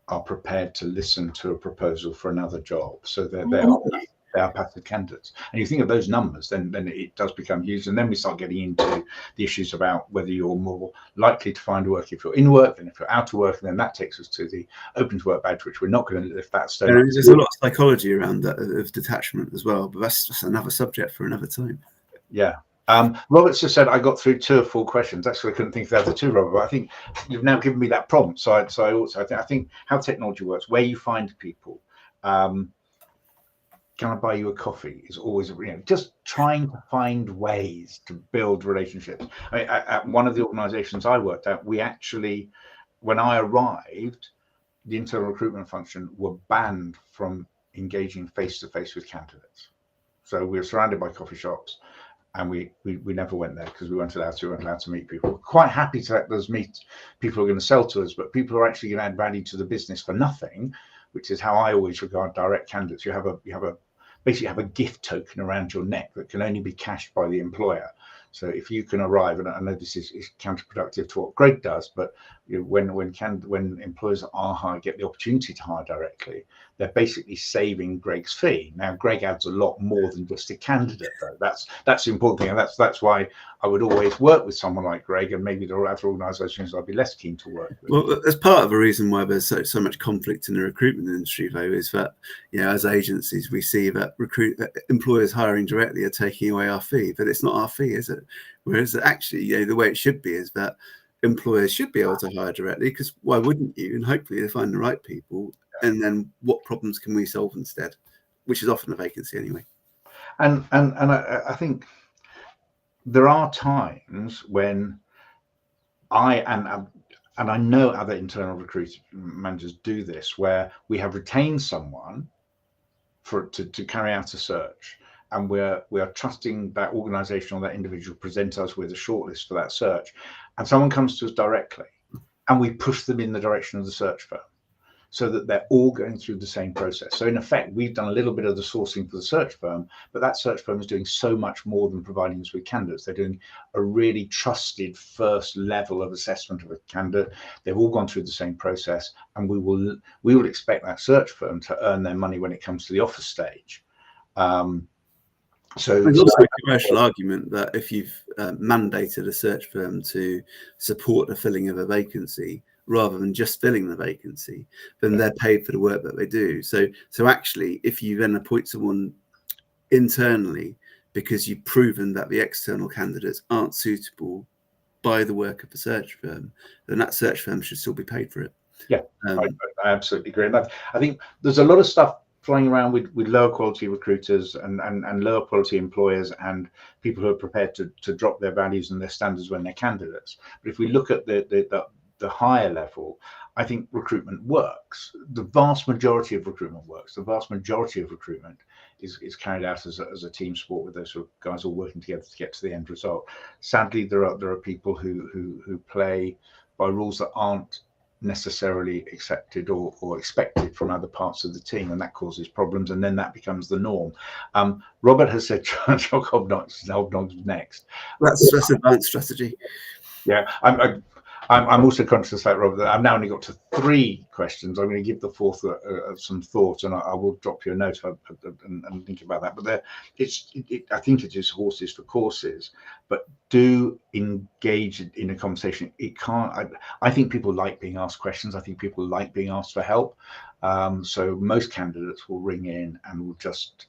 Speaker 1: are prepared to listen to a proposal for another job. So they are passive candidates. And you think of those numbers, then it does become huge. And then we start getting into the issues about whether you're more likely to find work if you're in work than if you're out of work. And then that takes us to the open to work badge, which we're not going to lift that stone.
Speaker 2: There's a lot of psychology around that, of detachment as well, but that's just another subject for another time.
Speaker 1: Yeah. Robert's just said I got through 2 or 4 questions. Actually, I couldn't think of the other 2, Robert, but I think you've now given me that prompt. So I think how technology works, where you find people, can I buy you a coffee is always, just trying to find ways to build relationships. I mean, at one of the organizations I worked at, we actually, when I arrived, the internal recruitment function were banned from engaging face-to-face with candidates. So we were surrounded by coffee shops and we never went there because we weren't allowed to meet people. We're quite happy to let those meet people who are going to sell to us, but people who are actually going to add value to the business for nothing, which is how I always regard direct candidates. You basically have a gift token around your neck that can only be cashed by the employer. So if you can arrive, and I know this is counterproductive to what Greg does, but when employers get the opportunity to hire directly, they're basically saving Greg's fee. Now, Greg adds a lot more than just a candidate, though. That's the important thing, and that's why I would always work with someone like Greg, and maybe there are other organisations I'd be less keen to work with.
Speaker 2: Well, that's part of the reason why there's so much conflict in the recruitment industry, though, is that as agencies we see that employers hiring directly are taking away our fee, but it's not our fee, is it? Whereas actually, the way it should be is that employers should be able to hire directly, because why wouldn't you? And hopefully they find the right people. And then what problems can we solve instead? Which is often a vacancy anyway.
Speaker 1: And I think there are times when and I know other internal recruitment managers do this, where we have retained someone to carry out a search, and we are trusting that organisation or that individual present us with a shortlist for that search, and someone comes to us directly, and we push them in the direction of the search firm, so that they're all going through the same process. So in effect, we've done a little bit of the sourcing for the search firm, but that search firm is doing so much more than providing us with candidates. They're doing a really trusted first level of assessment of a candidate. They've all gone through the same process, and we will expect that search firm to earn their money when it comes to the offer stage. So
Speaker 2: there's also a commercial argument that if you've mandated a search firm to support the filling of a vacancy rather than just filling the vacancy, then they're paid for the work that they do. So actually, if you then appoint someone internally because you've proven that the external candidates aren't suitable by the work of the search firm, then that search firm should still be paid for it.
Speaker 1: Yeah, I absolutely agree. And I think there's a lot of stuff flying around with lower quality recruiters and lower quality employers and people who are prepared to drop their values and their standards when they're candidates. But if we look at the higher level, I think recruitment works. The vast majority of recruitment works. The vast majority of recruitment is carried out as a team sport with those sort of guys all working together to get to the end result. Sadly, there are people who play by rules that aren't necessarily accepted or expected from other parts of the team, and that causes problems, and then that becomes the norm. Robert has said Sherlock Hobnobb's next.
Speaker 2: That's advanced strategy.
Speaker 1: Yeah, I'm also conscious of that, Robert, that I've now only got to 3 questions. I'm going to give the fourth some thought, and I will drop you a note and think about that. But I think it is horses for courses, but do engage in a conversation. It can't. I think people like being asked questions. I think people like being asked for help. So most candidates will ring in and will just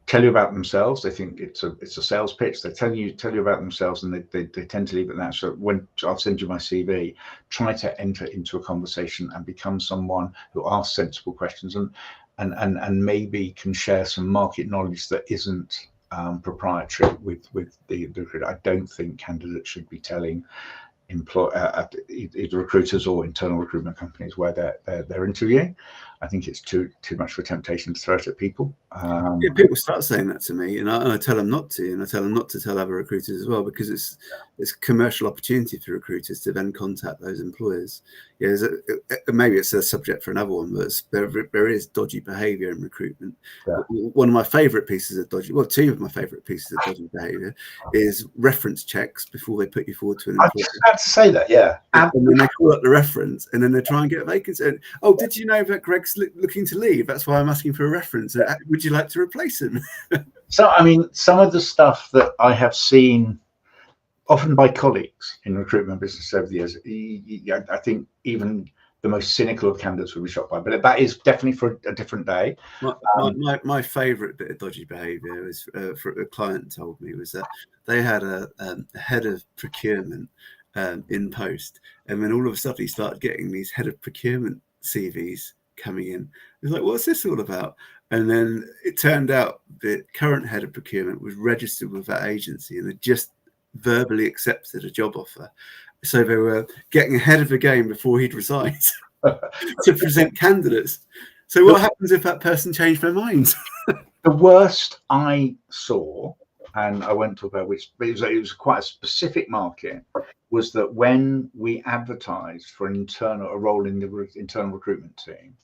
Speaker 1: tell you about themselves. They think it's a sales pitch. They tell you about themselves, and they tend to leave it at that. So when I'll send you my CV, try to enter into a conversation and become someone who asks sensible questions and maybe can share some market knowledge that isn't proprietary with the recruiter. I don't think candidates should be telling either recruiters or internal recruitment companies where they're interviewing. I think it's too much of a temptation to throw it at people.
Speaker 2: Yeah, people start saying that to me, and I tell them not to, and I tell them not to tell other recruiters as well, because it's commercial opportunity for recruiters to then contact those employers. Yeah, maybe it's a subject for another one, but there is dodgy behaviour in recruitment. Yeah. One of my favourite pieces of dodgy, well, 2 of my favourite pieces of dodgy behaviour is reference checks before they put you forward to an employer.
Speaker 1: I just had to say that, yeah.
Speaker 2: And then they call up the reference, and then they try and get a vacancy. And, oh, did you know that Greg's looking to leave? That's why I'm asking for a reference. Would you like to replace him?
Speaker 1: So, I mean, some of the stuff that I have seen, often by colleagues in recruitment business over the years, I think even the most cynical of candidates would be shocked by. But that is definitely for a different day.
Speaker 2: My favourite bit of dodgy behaviour was for a client told me was that they had a head of procurement in post, and then all of a sudden he started getting these head of procurement CVs coming in. He was like, what's this all about? And then it turned out the current head of procurement was registered with that agency and had just verbally accepted a job offer. So they were getting ahead of the game before he'd resigned to present candidates. So what happens if that person changed their mind?
Speaker 1: The worst I saw, and I won't talk about which, but it was quite a specific market, was that when we advertised for a role in the internal recruitment team,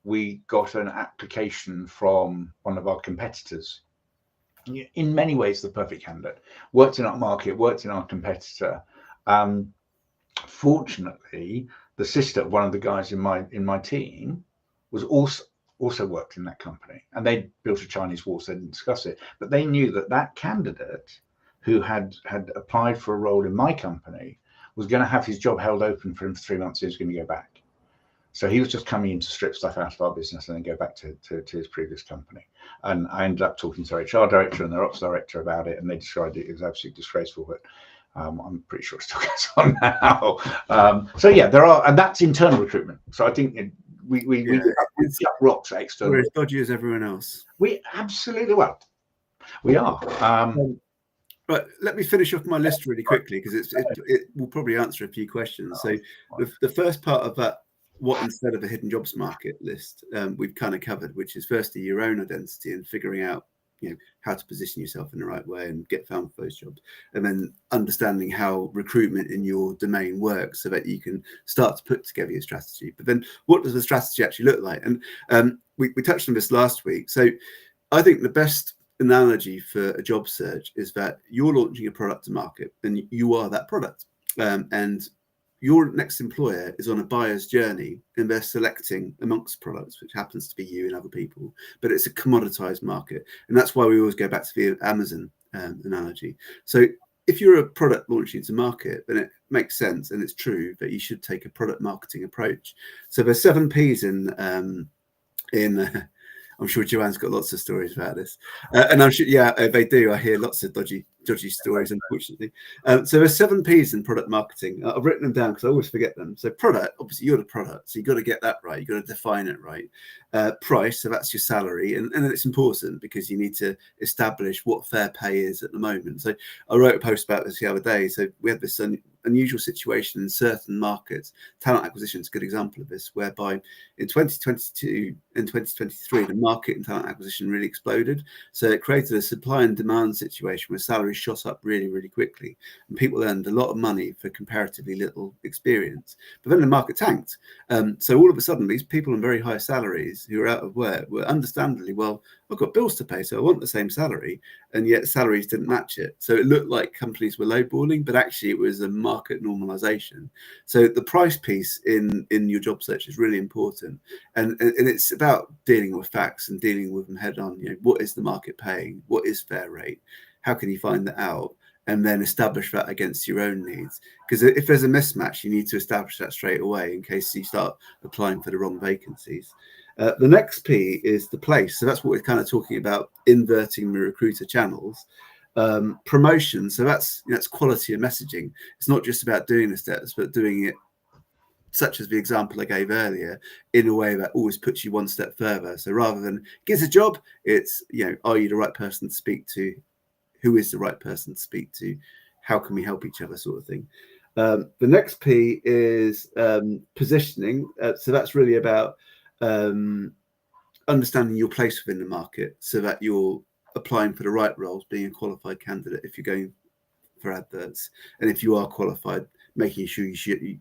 Speaker 1: we got an application from one of our competitors. In many ways, the perfect candidate. Worked in our market, worked in our competitor. Fortunately, the sister of one of the guys in my team was also worked in that company, and they built a Chinese wall, so they didn't discuss it. But they knew that candidate who had applied for a role in my company was going to have his job held open for him for 3 months. He was going to go back. So he was just coming in to strip stuff out of our business and then go back to his previous company. And I ended up talking to their HR director and their ops director about it, and they described it as absolutely disgraceful. But I'm pretty sure it still goes on now. So yeah, there are, and that's internal recruitment. So I think we chuck rocks at external.
Speaker 2: We're as dodgy as everyone else.
Speaker 1: We absolutely we are.
Speaker 2: But let me finish off my list really quickly, because it will probably answer a few questions. So the first part of that, what instead of a hidden jobs market list, we've kind of covered, which is firstly your own identity and figuring out, how to position yourself in the right way and get found for those jobs, and then understanding how recruitment in your domain works so that you can start to put together your strategy. But then what does the strategy actually look like? And we touched on this last week. So I think the best analogy for a job search is that you're launching a product to market and you are that product. And your next employer is on a buyer's journey and they're selecting amongst products, which happens to be you and other people, but it's a commoditized market. And that's why we always go back to the Amazon analogy. So if you're a product launching to market, then it makes sense, and it's true that you should take a product marketing approach. So there's 7 Ps in I'm sure Joanne's got lots of stories about this, and I'm sure, yeah, they do. I hear lots of dodgy stories, unfortunately. So there's 7 Ps in product marketing. I've written them down because I always forget them. So product, obviously you're the product, so you've got to get that right. You've got to define it right. Price, so that's your salary, and it's important because you need to establish what fair pay is at the moment. So I wrote a post about this the other day. So we had this unusual situation in certain markets. Talent acquisition is a good example of this, whereby in 2022 and 2023, the market in talent acquisition really exploded. So it created a supply and demand situation where salaries shot up really, really quickly, and people earned a lot of money for comparatively little experience. But then the market tanked. So all of a sudden, these people on very high salaries who are out of work were understandably, well, I've got bills to pay, so I want the same salary, and yet salaries didn't match it. So it looked like companies were lowballing, but actually it was a market normalization. So the price piece in your job search is really important, and it's about dealing with facts and dealing with them head on. You know, what is the market paying? What is fair rate? How can you find that out? And then establish that against your own needs. Because if there's a mismatch, you need to establish that straight away in case you start applying for the wrong vacancies. The next P is the place. So that's what we're kind of talking about, inverting the recruiter channels. Promotion. So that's quality of messaging. It's not just about doing the steps, but doing it, such as the example I gave earlier, in a way that always puts you one step further. So rather than get a job, it's, are you the right person to speak to? Who is the right person to speak to? How can we help each other, sort of thing. The next P is positioning. So that's really about understanding your place within the market so that you're applying for the right roles, being a qualified candidate if you're going for adverts. And if you are qualified, making sure you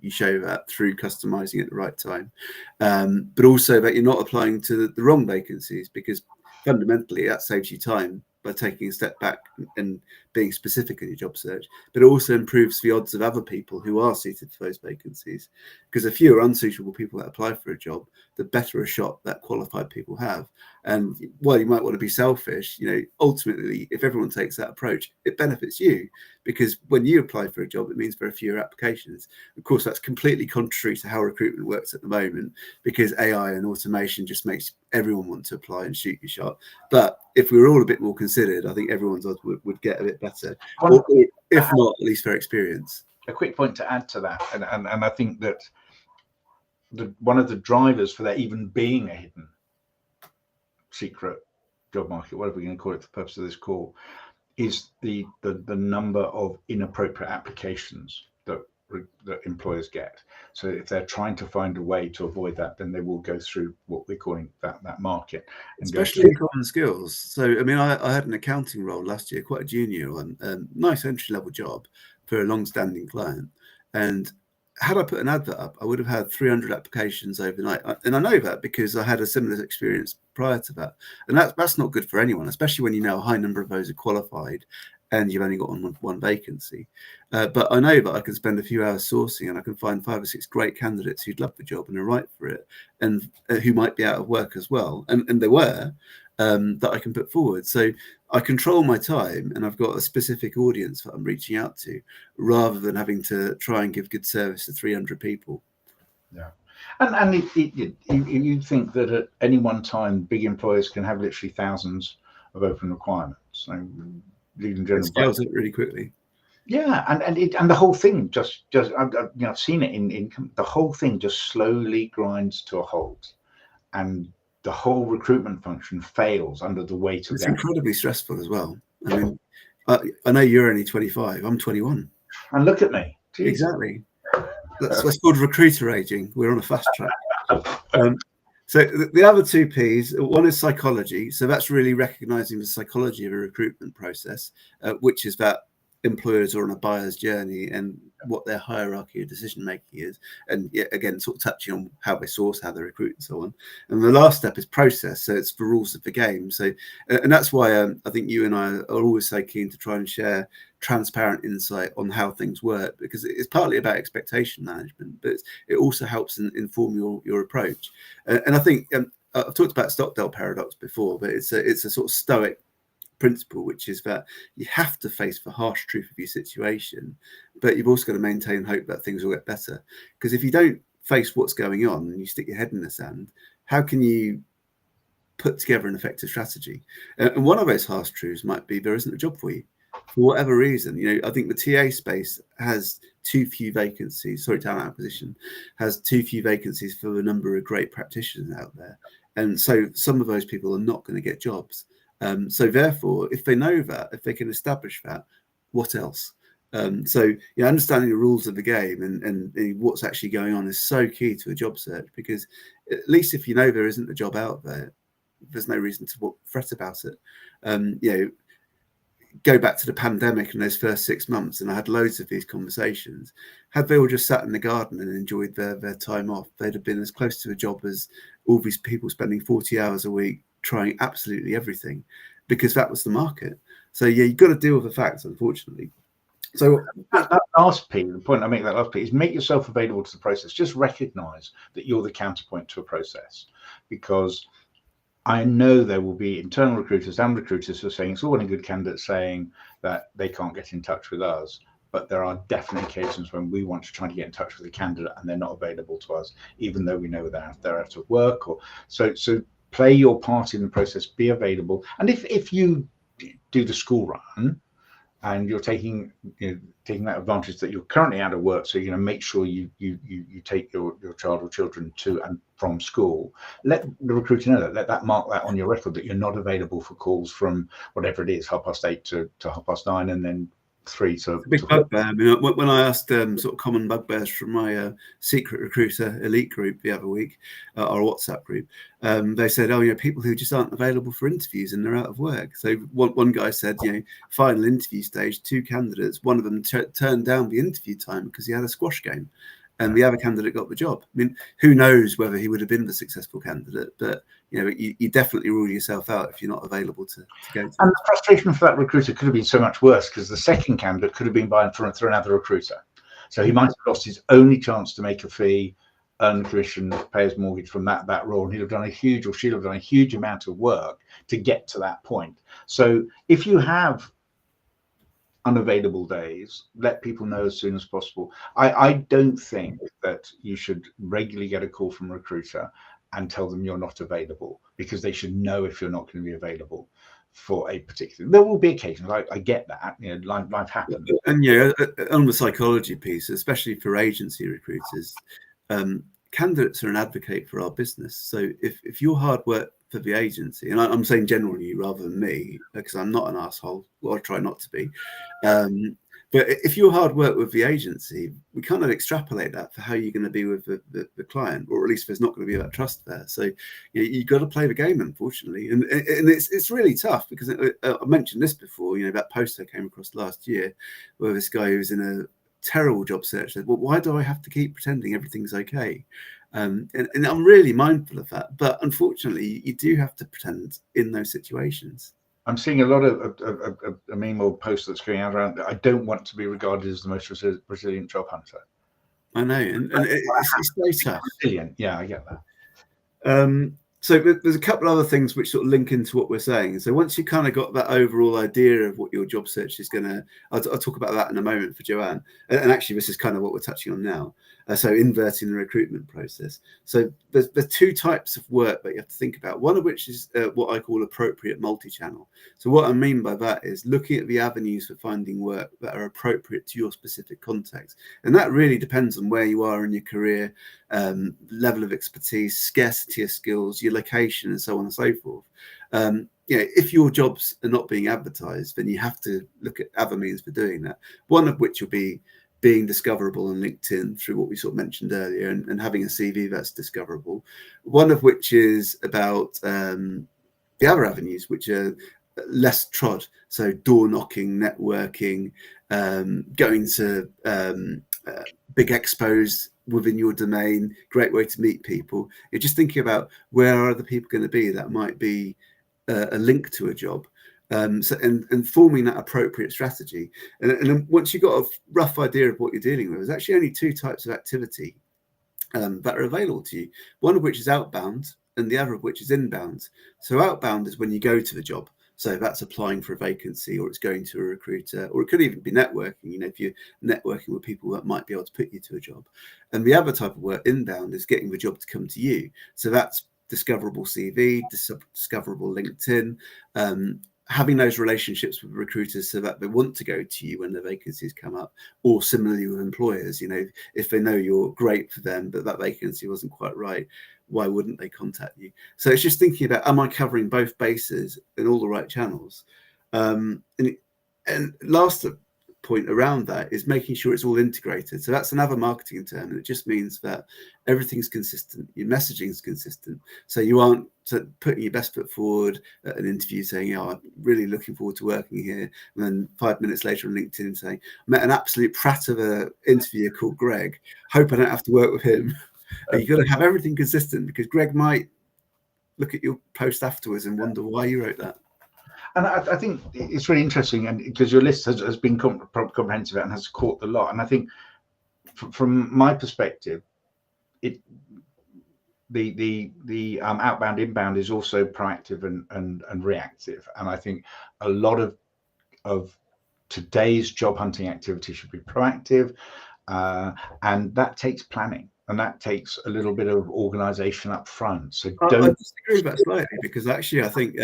Speaker 2: show that through customizing at the right time. But also that you're not applying to the wrong vacancies, because fundamentally that saves you time by taking a step back and being specific in your job search, but it also improves the odds of other people who are suited for those vacancies. Because the fewer unsuitable people that apply for a job, the better a shot that qualified people have. And while you might want to be selfish, ultimately, if everyone takes that approach, it benefits you, because when you apply for a job, it means there are fewer applications. Of course, that's completely contrary to how recruitment works at the moment, because AI and automation just makes everyone want to apply and shoot your shot. But if we were all a bit more considered, I think everyone's odds would get a bit better, or if not, at least their experience.
Speaker 1: A quick point to add to that, and I think that one of the drivers for there even being a hidden secret job market, whatever we're going to call it for the purpose of this call, is the number of inappropriate applications that employers get. So if they're trying to find a way to avoid that, then they will go through what we're calling that market. And
Speaker 2: especially in common skills. So, I mean, I had an accounting role last year, quite a junior one, nice entry-level job for a long-standing client. And had I put an advert up, I would have had 300 applications overnight. And I know that because I had a similar experience prior to that. And that's not good for anyone, especially when a high number of those are qualified and you've only got one vacancy. But I know that I can spend a few hours sourcing and I can find 5 or 6 great candidates who'd love the job and are right for it, and who might be out of work as well. And there were, that I can put forward. So I control my time, and I've got a specific audience that I'm reaching out to, rather than having to try and give good service to 300 people.
Speaker 1: Yeah. And you think that at any one time, big employers can have literally thousands of open requirements. So
Speaker 2: it scales up really quickly.
Speaker 1: Yeah, and the whole thing just I've seen it in the whole thing just slowly grinds to a halt, and the whole recruitment function fails under the weight of
Speaker 2: it's incredibly stressful as well. I mean, I know you're only 25. I'm 21.
Speaker 1: And look at me. Jeez.
Speaker 2: Exactly. That's called recruiter aging. We're on a fast track. So the other 2 Ps, one is psychology. So that's really recognizing the psychology of a recruitment process, which is that employers are on a buyer's journey, and what their hierarchy of decision making is, and yet again sort of touching on how they source, how they recruit, and so on. And the last step is process, so it's the rules of the game. So, and that's why I think you and I are always so keen to try and share transparent insight on how things work, because it's partly about expectation management, but it also helps inform your approach. And I think I've talked about Stockdale paradox before, but it's a sort of stoic principle, which is that you have to face the harsh truth of your situation, but you've also got to maintain hope that things will get better. Because if you don't face what's going on and you stick your head in the sand, how can you put together an effective strategy? And one of those harsh truths might be there isn't a job for you for whatever reason. I think the TA space has too few vacancies. Sorry, talent acquisition has too few vacancies for the number of great practitioners out there, and so some of those people are not going to get jobs. So therefore, if they know that, if they can establish that, what else? So understanding the rules of the game and what's actually going on is so key to a job search, because at least if you know there isn't a job out there, there's no reason to fret about it. Go back to the pandemic in those first 6 months, and I had loads of these conversations. Had they all just sat in the garden and enjoyed their time off, they'd have been as close to a job as all these people spending 40 hours a week trying absolutely everything, because that was the market. So you've got to deal with the facts, unfortunately. So
Speaker 1: that last piece, the point I make that last piece is make yourself available to the process. Just recognize that you're the counterpoint to a process, because I know there will be internal recruiters and recruiters who are saying it's all well and good candidates saying that they can't get in touch with us, but there are definitely occasions when we want to try to get in touch with a candidate and they're not available to us, even though we know they're out of work. Or so play your part in the process, be available. And if you do the school run and you're taking that advantage that you're currently out of work, so make sure you take your child or children to and from school, let the recruiter know that, let mark that on your record, that you're not available for calls from whatever it is, 8:30 to 9:30, and then 3 to
Speaker 2: big bugbear. I mean, when I asked sort of common bugbears from my secret recruiter elite group the other week, our WhatsApp group, they said, people who just aren't available for interviews and they're out of work. So one guy said, final interview stage, 2 candidates, one of them turned down the interview time because he had a squash game, and the other candidate got the job. I mean, who knows whether he would have been the successful candidate, but you definitely rule yourself out if you're not available to go to.
Speaker 1: And the frustration for that recruiter could have been so much worse, because the second candidate could have been buying through another recruiter. So he might have lost his only chance to make a fee, earn commission, pay his mortgage from that role, and he'd have done a huge, or she'd have done a huge amount of work to get to that point. So if you have unavailable days, let people know as soon as possible. I don't think that you should regularly get a call from a recruiter and tell them you're not available, because they should know if you're not going to be available for a particular. There will be occasions, I get that, life happens.
Speaker 2: And on the psychology piece, especially for agency recruiters, candidates are an advocate for our business. So if your hard work for the agency, and I'm saying generally rather than me, because I'm not an asshole, or I try not to be, but if your hard work with the agency, we kind of extrapolate that for how you're going to be with the client, or at least there's not going to be that trust there. So you've got to play the game, unfortunately, and it's really tough, because I mentioned this before. That post I came across last year, where this guy who's in a terrible job search said, well, why do I have to keep pretending everything's okay? And I'm really mindful of that, but unfortunately you do have to pretend in those situations.
Speaker 1: I'm seeing a lot of a meme or post that's going out around that I don't want to be regarded as the most resilient job hunter.
Speaker 2: I know, and it's very tough.
Speaker 1: Resilient, yeah, I get that.
Speaker 2: So there's a couple other things which sort of link into what we're saying. So once you kind of got that overall idea of what your job search is going to, I'll talk about that in a moment for Joanne. And actually, this is kind of what we're touching on now. So inverting the recruitment process. So there's 2 types of work that you have to think about. One of which is what I call appropriate multi-channel. So what I mean by that is looking at the avenues for finding work that are appropriate to your specific context. And that really depends on where you are in your career, level of expertise, scarcity of skills, your location, and so on and so forth. If your jobs are not being advertised, then you have to look at other means for doing that. One of which will be being discoverable on LinkedIn through what we sort of mentioned earlier, and having a CV that's discoverable. One of which is about the other avenues, which are less trod. So door knocking, networking, going to big expos within your domain, great way to meet people. You're just thinking about where are the people going to be that might be a link to a job. And forming that appropriate strategy. And then once you've got a rough idea of what you're dealing with, there's actually only two types of activity that are available to you, one of which is outbound and the other of which is inbound. So outbound is when you go to the job. So that's applying for a vacancy, or it's going to a recruiter, or it could even be networking, if you're networking with people that might be able to put you to a job. And the other type of work, inbound, is getting the job to come to you. So that's discoverable CV, discoverable LinkedIn, having those relationships with recruiters so that they want to go to you when the vacancies come up, or similarly with employers, if they know you're great for them, but that vacancy wasn't quite right, why wouldn't they contact you? So it's just thinking about, am I covering both bases in all the right channels? And last point around that is making sure it's all integrated. So that's another marketing term, and it just means that everything's consistent, your messaging is consistent. So you aren't putting your best foot forward at an interview saying, I'm really looking forward to working here, and then 5 minutes later on LinkedIn saying, I met an absolute prat of an interviewer called Greg, hope I don't have to work with him. You've got to have everything consistent, because Greg might look at your post afterwards and wonder why you wrote that.
Speaker 1: And I think it's really interesting, and because your list has been comprehensive and has caught the lot. And I think from my perspective, the outbound inbound is also proactive and reactive. And I think a lot of today's job hunting activity should be proactive, and that takes planning. And that takes a little bit of organization up front. So
Speaker 2: I disagree with that slightly, because actually I think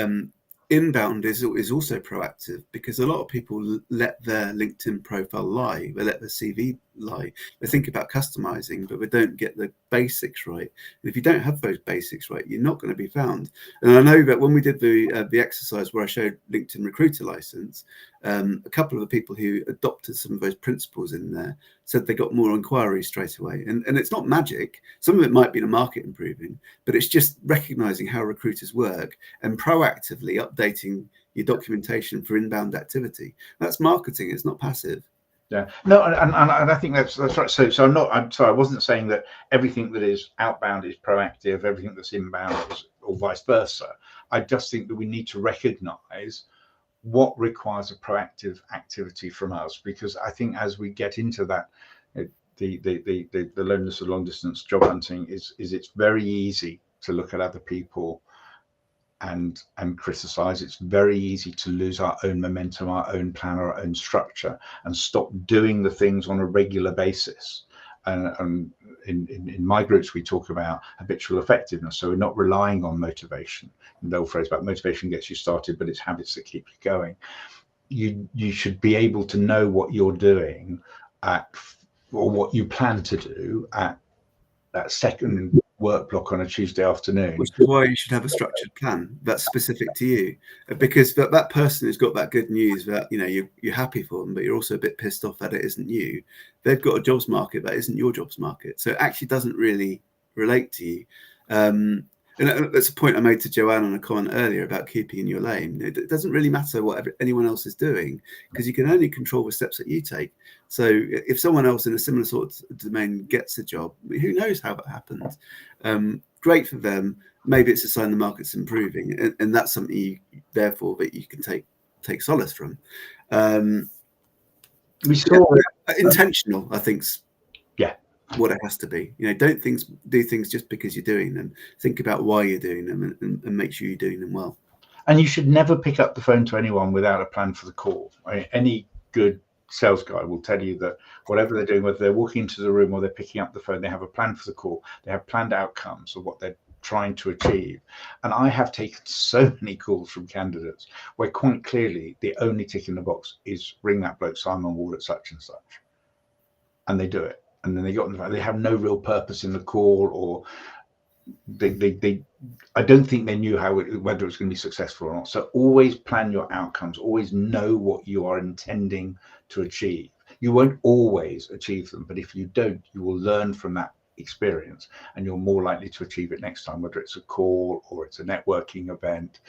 Speaker 2: inbound is also proactive, because a lot of people let their LinkedIn profile lie, they let their CV lie, they think about customizing, but they don't get the basics right. And if you don't have those basics right, you're not going to be found. And I know that when we did the exercise where I showed LinkedIn Recruiter License, a couple of the people who adopted some of those principles in there said they got more inquiries straight away. And it's not magic. Some of it might be the market improving, but it's just recognizing how recruiters work and proactively updating your documentation for inbound activity. That's marketing. It's not passive.
Speaker 1: Yeah, no, and I think that's right. So I'm sorry, I wasn't saying that everything that is outbound is proactive, everything that's inbound is, or vice versa. I just think that we need to recognize what requires a proactive activity from us, because I think as we get into that, the loneliness of long distance job hunting is it's very easy to look at other people and criticize. It's very easy to lose our own momentum, our own plan, our own structure, and stop doing the things on a regular basis. And in my groups, we talk about habitual effectiveness. So we're not relying on motivation. And the old phrase about motivation gets you started, but it's habits that keep you going. You should be able to know what you're doing or what you plan to do at that second work block on a Tuesday afternoon.
Speaker 2: Which is why you should have a structured plan that's specific to you, because that person who's got that good news that you're happy for them, but you're also a bit pissed off that it isn't you. They've got a jobs market that isn't your jobs market, so it actually doesn't really relate to you. And that's a point I made to Joanne on a comment earlier about keeping in your lane. It doesn't really matter what anyone else is doing, because you can only control the steps that you take. So if someone else in a similar sort of domain gets a job, who knows how that happened? Great for them. Maybe it's a sign the market's improving, and that's something therefore that you can take solace from.
Speaker 1: We saw
Speaker 2: intentional, I think.
Speaker 1: Yeah.
Speaker 2: What it has to be. Don't do things just because you're doing them. Think about why you're doing them, and make sure you're doing them well.
Speaker 1: And you should never pick up the phone to anyone without a plan for the call. Any good sales guy will tell you that whatever they're doing, whether they're walking into the room or they're picking up the phone, they have a plan for the call. They have planned outcomes of what they're trying to achieve. And I have taken so many calls from candidates where quite clearly the only tick in the box is ring that bloke Simon Wall at such and such. And they do it. And then they have no real purpose in the call, or I don't think they knew whether it was going to be successful or not. So always plan your outcomes. Always know what you are intending to achieve. You won't always achieve them, but if you don't, you will learn from that experience, and you're more likely to achieve it next time, whether it's a call or it's a networking event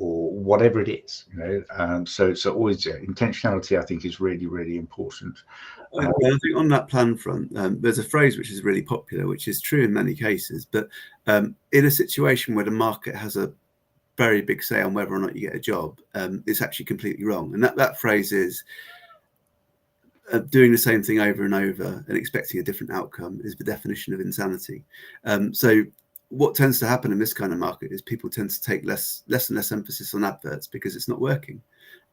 Speaker 1: or whatever it is, so always intentionality, I think, is really, really important.
Speaker 2: I think on that plan front, there's a phrase which is really popular, which is true in many cases, but in a situation where the market has a very big say on whether or not you get a job, it's actually completely wrong. And that phrase is doing the same thing over and over and expecting a different outcome is the definition of insanity. So what tends to happen in this kind of market is people tend to take less and less emphasis on adverts because it's not working.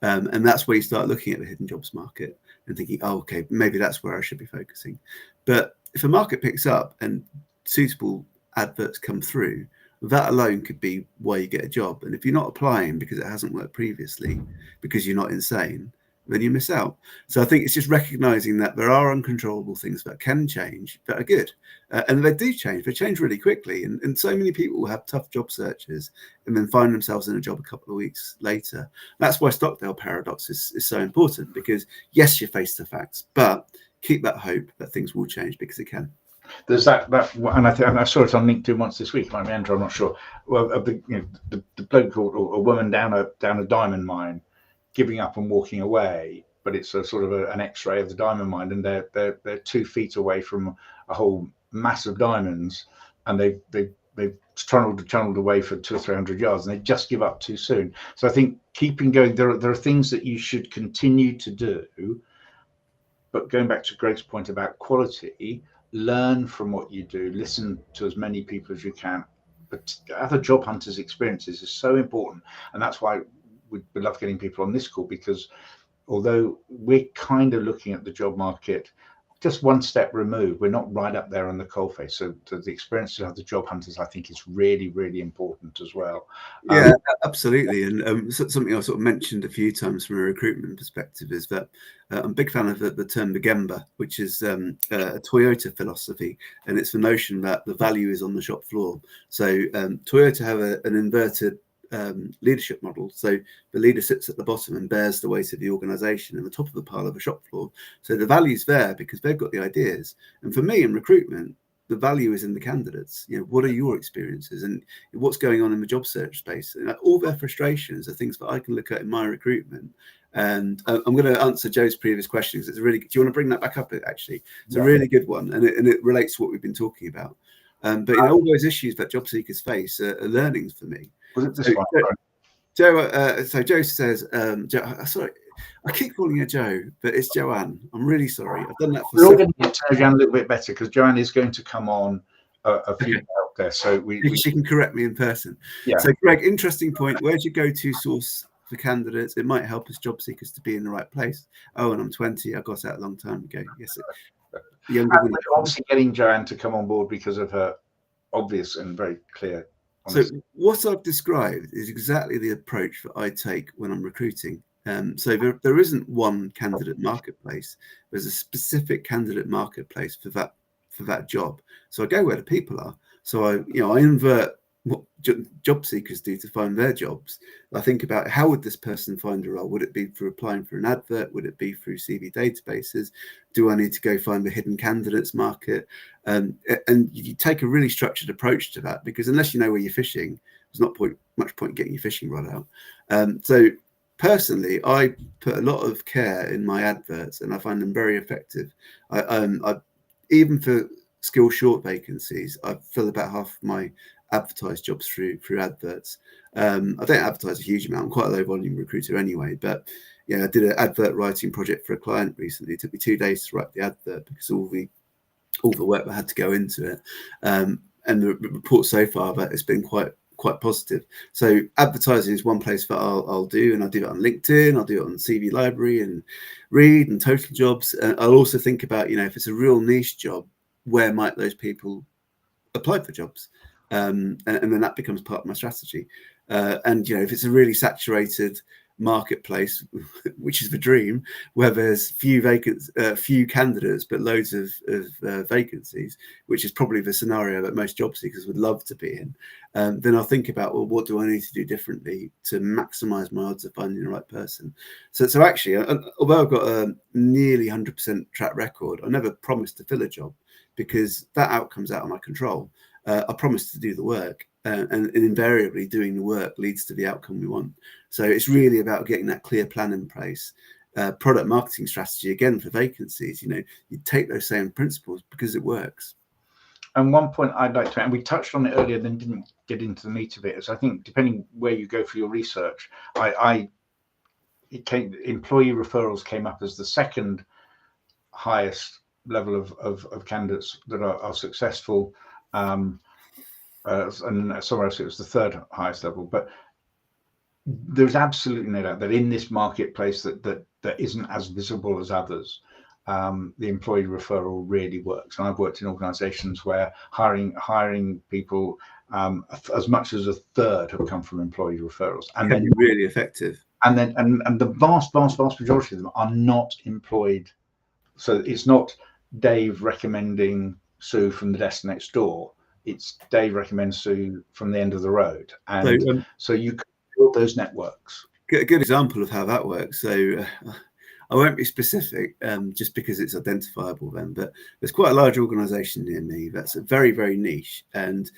Speaker 2: And that's where you start looking at the hidden jobs market and thinking, oh, okay, maybe that's where I should be focusing. But if a market picks up and suitable adverts come through, that alone could be why you get a job. And if you're not applying because it hasn't worked previously, because you're not insane, then you miss out. So I think it's just recognizing that there are uncontrollable things that can change that are good. And they do change. They change really quickly. And so many people have tough job searches and then find themselves in a job a couple of weeks later. That's why Stockdale paradox is so important, because yes, you face the facts, but keep that hope that things will change, because it can.
Speaker 1: There's that, and I saw it on LinkedIn once this week. I'm not sure. Well, the bloke or a woman down a diamond mine, giving up and walking away, but it's a sort of an X-ray of the diamond mine, and they're 2 feet away from a whole mass of diamonds, and they've tunneled away for 200 or 300 yards, and they just give up too soon. So I think keeping going, there are things that you should continue to do, but going back to Greg's point about quality, learn from what you do, listen to as many people as you can. But other job hunters' experiences is so important, and that's why we love getting people on this call, because although we're kind of looking at the job market just one step removed, we're not right up there on the coalface. So the experiences of the job hunters, I think, is really, really important as well.
Speaker 2: Yeah, absolutely. And something I sort of mentioned a few times from a recruitment perspective is that I'm a big fan of the term Gemba, which is a Toyota philosophy, and it's the notion that the value is on the shop floor. So Toyota have an inverted leadership model. So the leader sits at the bottom and bears the weight of the organization and the top of the pile of a shop floor. So the value's there because they've got the ideas. And for me in recruitment, the value is in the candidates. What are your experiences and what's going on in the job search space? And all their frustrations are things that I can look at in my recruitment. And I'm going to answer Joe's previous questions. It's really. Do you want to bring that back up? Actually, it's a really good one, and it relates to what we've been talking about. But all those issues that job seekers face are learnings for me.
Speaker 1: Was it this one?
Speaker 2: Joe, so Joe says, sorry, I keep calling her Joe, but it's Joanne. I'm really sorry. I've done that for.
Speaker 1: We're all going to get to know Joanne a little bit better because Joanne is going to come on a few out there, so
Speaker 2: she can correct me in person.
Speaker 1: Yeah.
Speaker 2: So Greg, interesting point. Where's your go-to source for candidates? It might help us job seekers to be in the right place. Oh, and I'm 20. I got out a long time ago. Yes.
Speaker 1: Obviously, getting Joanne to come on board because of her obvious and very clear.
Speaker 2: So what I've described is exactly the approach that I take when I'm recruiting. So there isn't one candidate marketplace. There's a specific candidate marketplace for that job. So I go where the people are. So I invert what job seekers do to find their jobs. I think about how would this person find a role? Would it be through applying for an advert? Would it be through CV databases? Do I need to go find the hidden candidates market? And you take a really structured approach to that, because unless you know where you're fishing, there's not much point getting your fishing rod out. So personally, I put a lot of care in my adverts, and I find them very effective. I even for skill short vacancies, I fill about half of my advertised jobs through adverts. I don't advertise a huge amount. I'm quite a low volume recruiter anyway, but I did an advert writing project for a client recently. It took me 2 days to write the advert because all the work that had to go into it. And the report so far that it's been quite positive. So advertising is one place that I'll do, and I'll do it on LinkedIn, I'll do it on CV Library and Read and Total Jobs. I'll also think about, if it's a real niche job, where might those people apply for jobs? And then that becomes part of my strategy. And if it's a really saturated marketplace, which is the dream, where there's few candidates but loads of vacancies, which is probably the scenario that most job seekers would love to be in, then I'll think about, well, what do I need to do differently to maximize my odds of finding the right person? So actually, although I've got a nearly 100% track record, I never promised to fill a job, because that outcome's out of my control. I promised to do the work. and invariably doing the work leads to the outcome we want. So it's really about getting that clear plan in place. Product marketing strategy, again, for vacancies, you take those same principles because it works.
Speaker 1: And one point I'd like to, and we touched on it earlier, then didn't get into the meat of it, is I think depending where you go for your research, employee referrals came up as the second highest level of candidates that are successful, and somewhere else it was the third highest level. But there's absolutely no doubt that in this marketplace that isn't as visible as others, the employee referral really works. And I've worked in organizations where hiring people, as much as a third have come from employee referrals, and
Speaker 2: then really effective.
Speaker 1: And the vast majority of them are not employed. So it's not Dave recommending Sue from the desk next door. It's Dave recommends Sue from the end of the road. And so you can build those networks.
Speaker 2: A good example of how that works. So I won't be specific, just because it's identifiable then, but there's quite a large organization near me that's very, very niche, and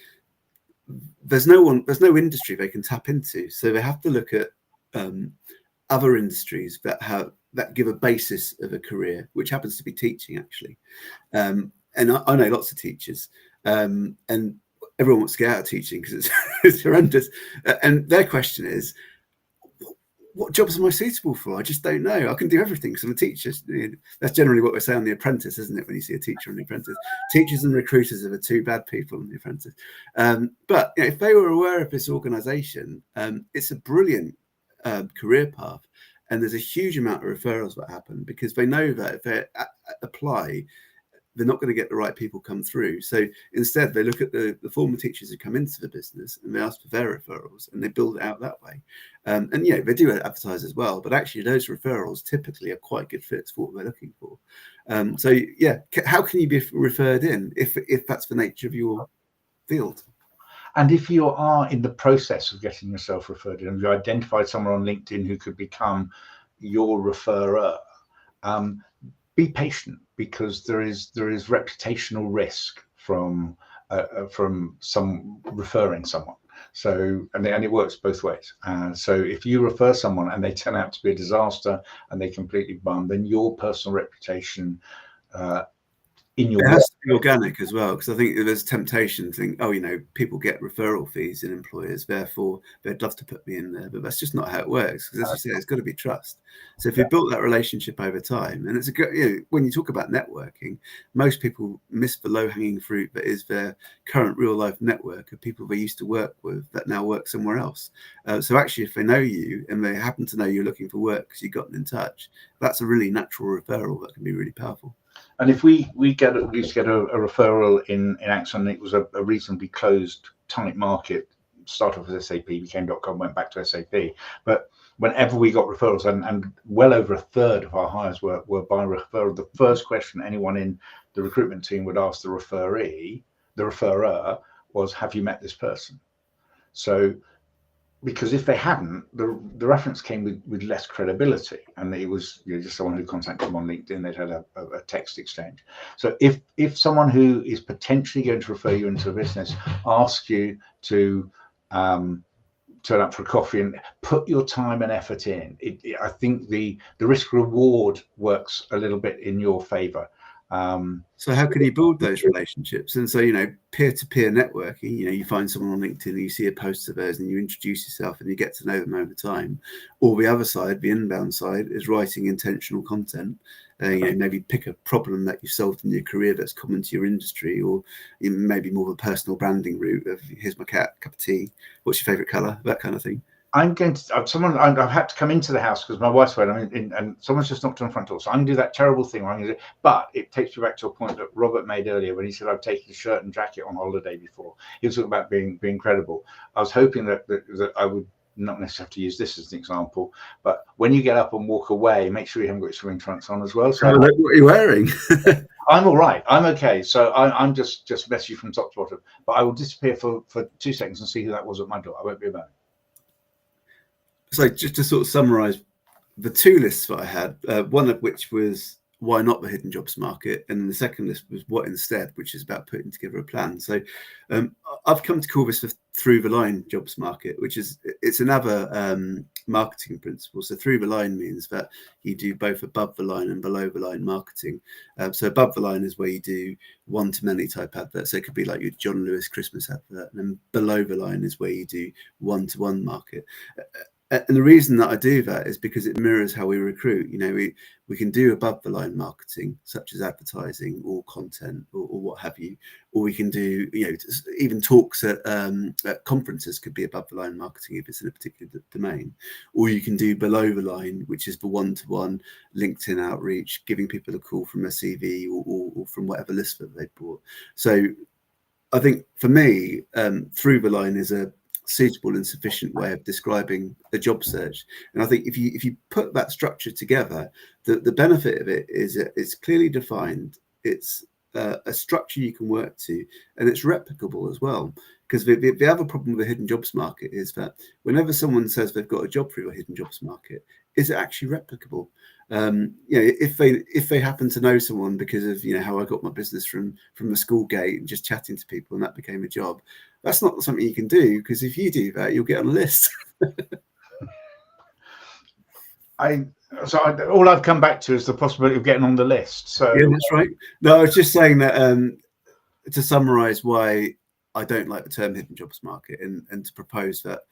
Speaker 2: there's no industry they can tap into. So they have to look at other industries that give a basis of a career, which happens to be teaching, actually. And I know lots of teachers, and everyone wants to get out of teaching because it's horrendous. And their question is, what jobs am I suitable for? I just don't know. I can do everything because I'm a teacher. That's generally what we say on The Apprentice, isn't it? When you see a teacher on The Apprentice, teachers and recruiters are the two bad people on The Apprentice. But if they were aware of this organisation, it's a brilliant career path, and there's a huge amount of referrals that happen because they know that if they apply, they're not going to get the right people come through. So instead, they look at the former teachers who come into the business and they ask for their referrals and they build it out that way. And they do advertise as well, but actually those referrals typically are quite good fits for what they're looking for. How can you be referred in if that's the nature of your field?
Speaker 1: And if you are in the process of getting yourself referred in, and you identified someone on LinkedIn who could become your referrer, be patient, because there is reputational risk from some referring someone. So and it works both ways. So if you refer someone and they turn out to be a disaster and they completely bum, then your personal reputation it
Speaker 2: has to be organic as well, because I think there's temptation to think, people get referral fees in employers, therefore they'd love to put me in there, but that's just not how it works. Because as you say, it's got to be trust. So if you built that relationship over time, and it's a good, when you talk about networking, most people miss the low-hanging fruit that is their current real-life network of people they used to work with that now work somewhere else. So actually, if they know you and they happen to know you're looking for work because you've gotten in touch, that's a really natural referral that can be really powerful.
Speaker 1: And if we used to get a referral in Axon, it was a reasonably closed, tight market. Started off as SAP, became .com, went back to SAP. But whenever we got referrals, and well over a third of our hires were by referral, the first question anyone in the recruitment team would ask the referrer was, "Have you met this person?" So, because if they hadn't, the reference came with less credibility, and it was just someone who contacted them on LinkedIn. They'd had a text exchange. So if someone who is potentially going to refer you into a business asks you to turn up for a coffee and put your time and effort in, I think the risk reward works a little bit in your favor.
Speaker 2: So how can you build those relationships? And so, peer-to-peer networking, you find someone on LinkedIn and you see a post of theirs and you introduce yourself and you get to know them over time. Or the other side, the inbound side, is writing intentional content. Maybe pick a problem that you've solved in your career that's common to your industry, or maybe more of a personal branding route of, here's my cup of tea, what's your favorite color, that kind of thing.
Speaker 1: I've had to come into the house because my wife's away, and someone's just knocked on the front door. So I'm going to do that terrible thing. But it takes me back to a point that Robert made earlier when he said I've taken a shirt and jacket on holiday before. He was talking about being credible. I was hoping that I would not necessarily have to use this as an example, but when you get up and walk away, make sure you haven't got your swimming trunks on as well. So
Speaker 2: what are you wearing?
Speaker 1: I'm all right. I'm okay. So I'm just messy from top to bottom. But I will disappear for 2 seconds and see who that was at my door. I won't be a moment.
Speaker 2: So just to sort of summarize the two lists that I had, one of which was why not the hidden jobs market? And the second list was what instead, which is about putting together a plan. So I've come to call this the through the line jobs market, which is, it's another marketing principle. So through the line means that you do both above the line and below the line marketing. So above the line is where you do one-to-many type adverts. So it could be like your John Lewis Christmas advert. And then below the line is where you do one-to-one market. And the reason that I do that is because it mirrors how we recruit. You know, we can do above the line marketing, such as advertising or content or what have you, or we can do, you know, even talks at conferences could be above the line marketing if it's in a particular domain, or you can do below the line, which is the one-to-one LinkedIn outreach, giving people a call from a CV or from whatever list that they bought. So I think for me, through the line is a suitable and sufficient way of describing a job search. And I think if you put that structure together, the benefit of it is it's clearly defined, it's a structure you can work to, and it's replicable as well. Because the other problem with the hidden jobs market is that whenever someone says they've got a job through a hidden jobs market, is it actually replicable? You know, if they happen to know someone because of, you know, how I got my business from the school gate and just chatting to people and that became a job, that's not something you can do, because if you do that, you'll get on a list.
Speaker 1: All I've come back to is the possibility of getting on the list. So
Speaker 2: yeah, that's right. No, I was just saying that to summarize why I don't like the term hidden jobs market, and to propose that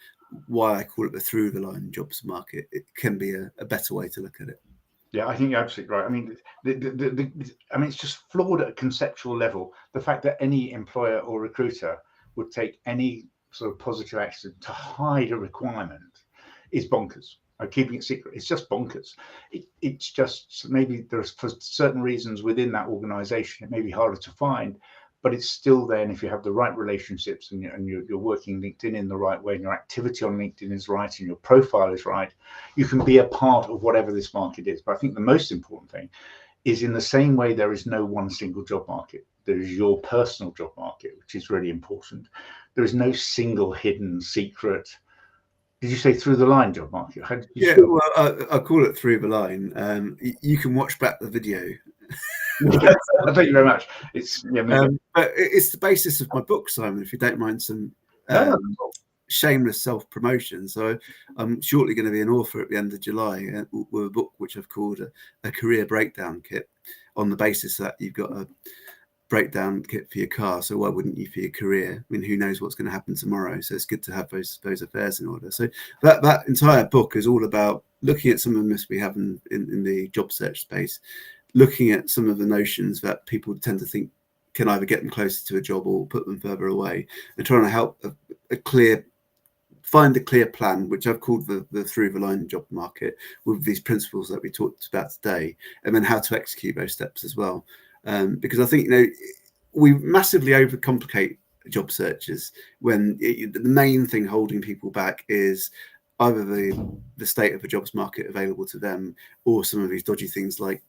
Speaker 2: why I call it the through the line jobs market, it can be a better way to look at it.
Speaker 1: Yeah, I think you're absolutely right. I mean, I mean, it's just flawed at a conceptual level. The fact that any employer or recruiter would take any sort of positive action to hide a requirement is bonkers. Keeping it secret, it's just bonkers. It's just, maybe there's, for certain reasons within that organization, it may be harder to find, but it's still there. And if you have the right relationships and you're working LinkedIn in the right way, and your activity on LinkedIn is right, and your profile is right, you can be a part of whatever this market is. But I think the most important thing is, in the same way there is no one single job market, there is your personal job market, which is really important. There is no single hidden secret. Did you say through the line job market?
Speaker 2: Yeah, well, I call it through the line. You can watch back the video.
Speaker 1: Thank you very much. It's
Speaker 2: but it's the basis of my book, Simon, if you don't mind some shameless self-promotion. So I'm shortly going to be an author at the end of July with a book which I've called a career breakdown kit, on the basis that you've got a breakdown kit for your car, so why wouldn't you for your career? I mean, who knows what's going to happen tomorrow? So it's good to have those affairs in order. So that entire book is all about looking at some of the myths we have in the job search space, looking at some of the notions that people tend to think can either get them closer to a job or put them further away, and trying to help find a clear plan, which I've called the through the line job market, with these principles that we talked about today, and then how to execute those steps as well. Because I think, you know, we massively overcomplicate job searches when the main thing holding people back is either the state of the jobs market available to them, or some of these dodgy things like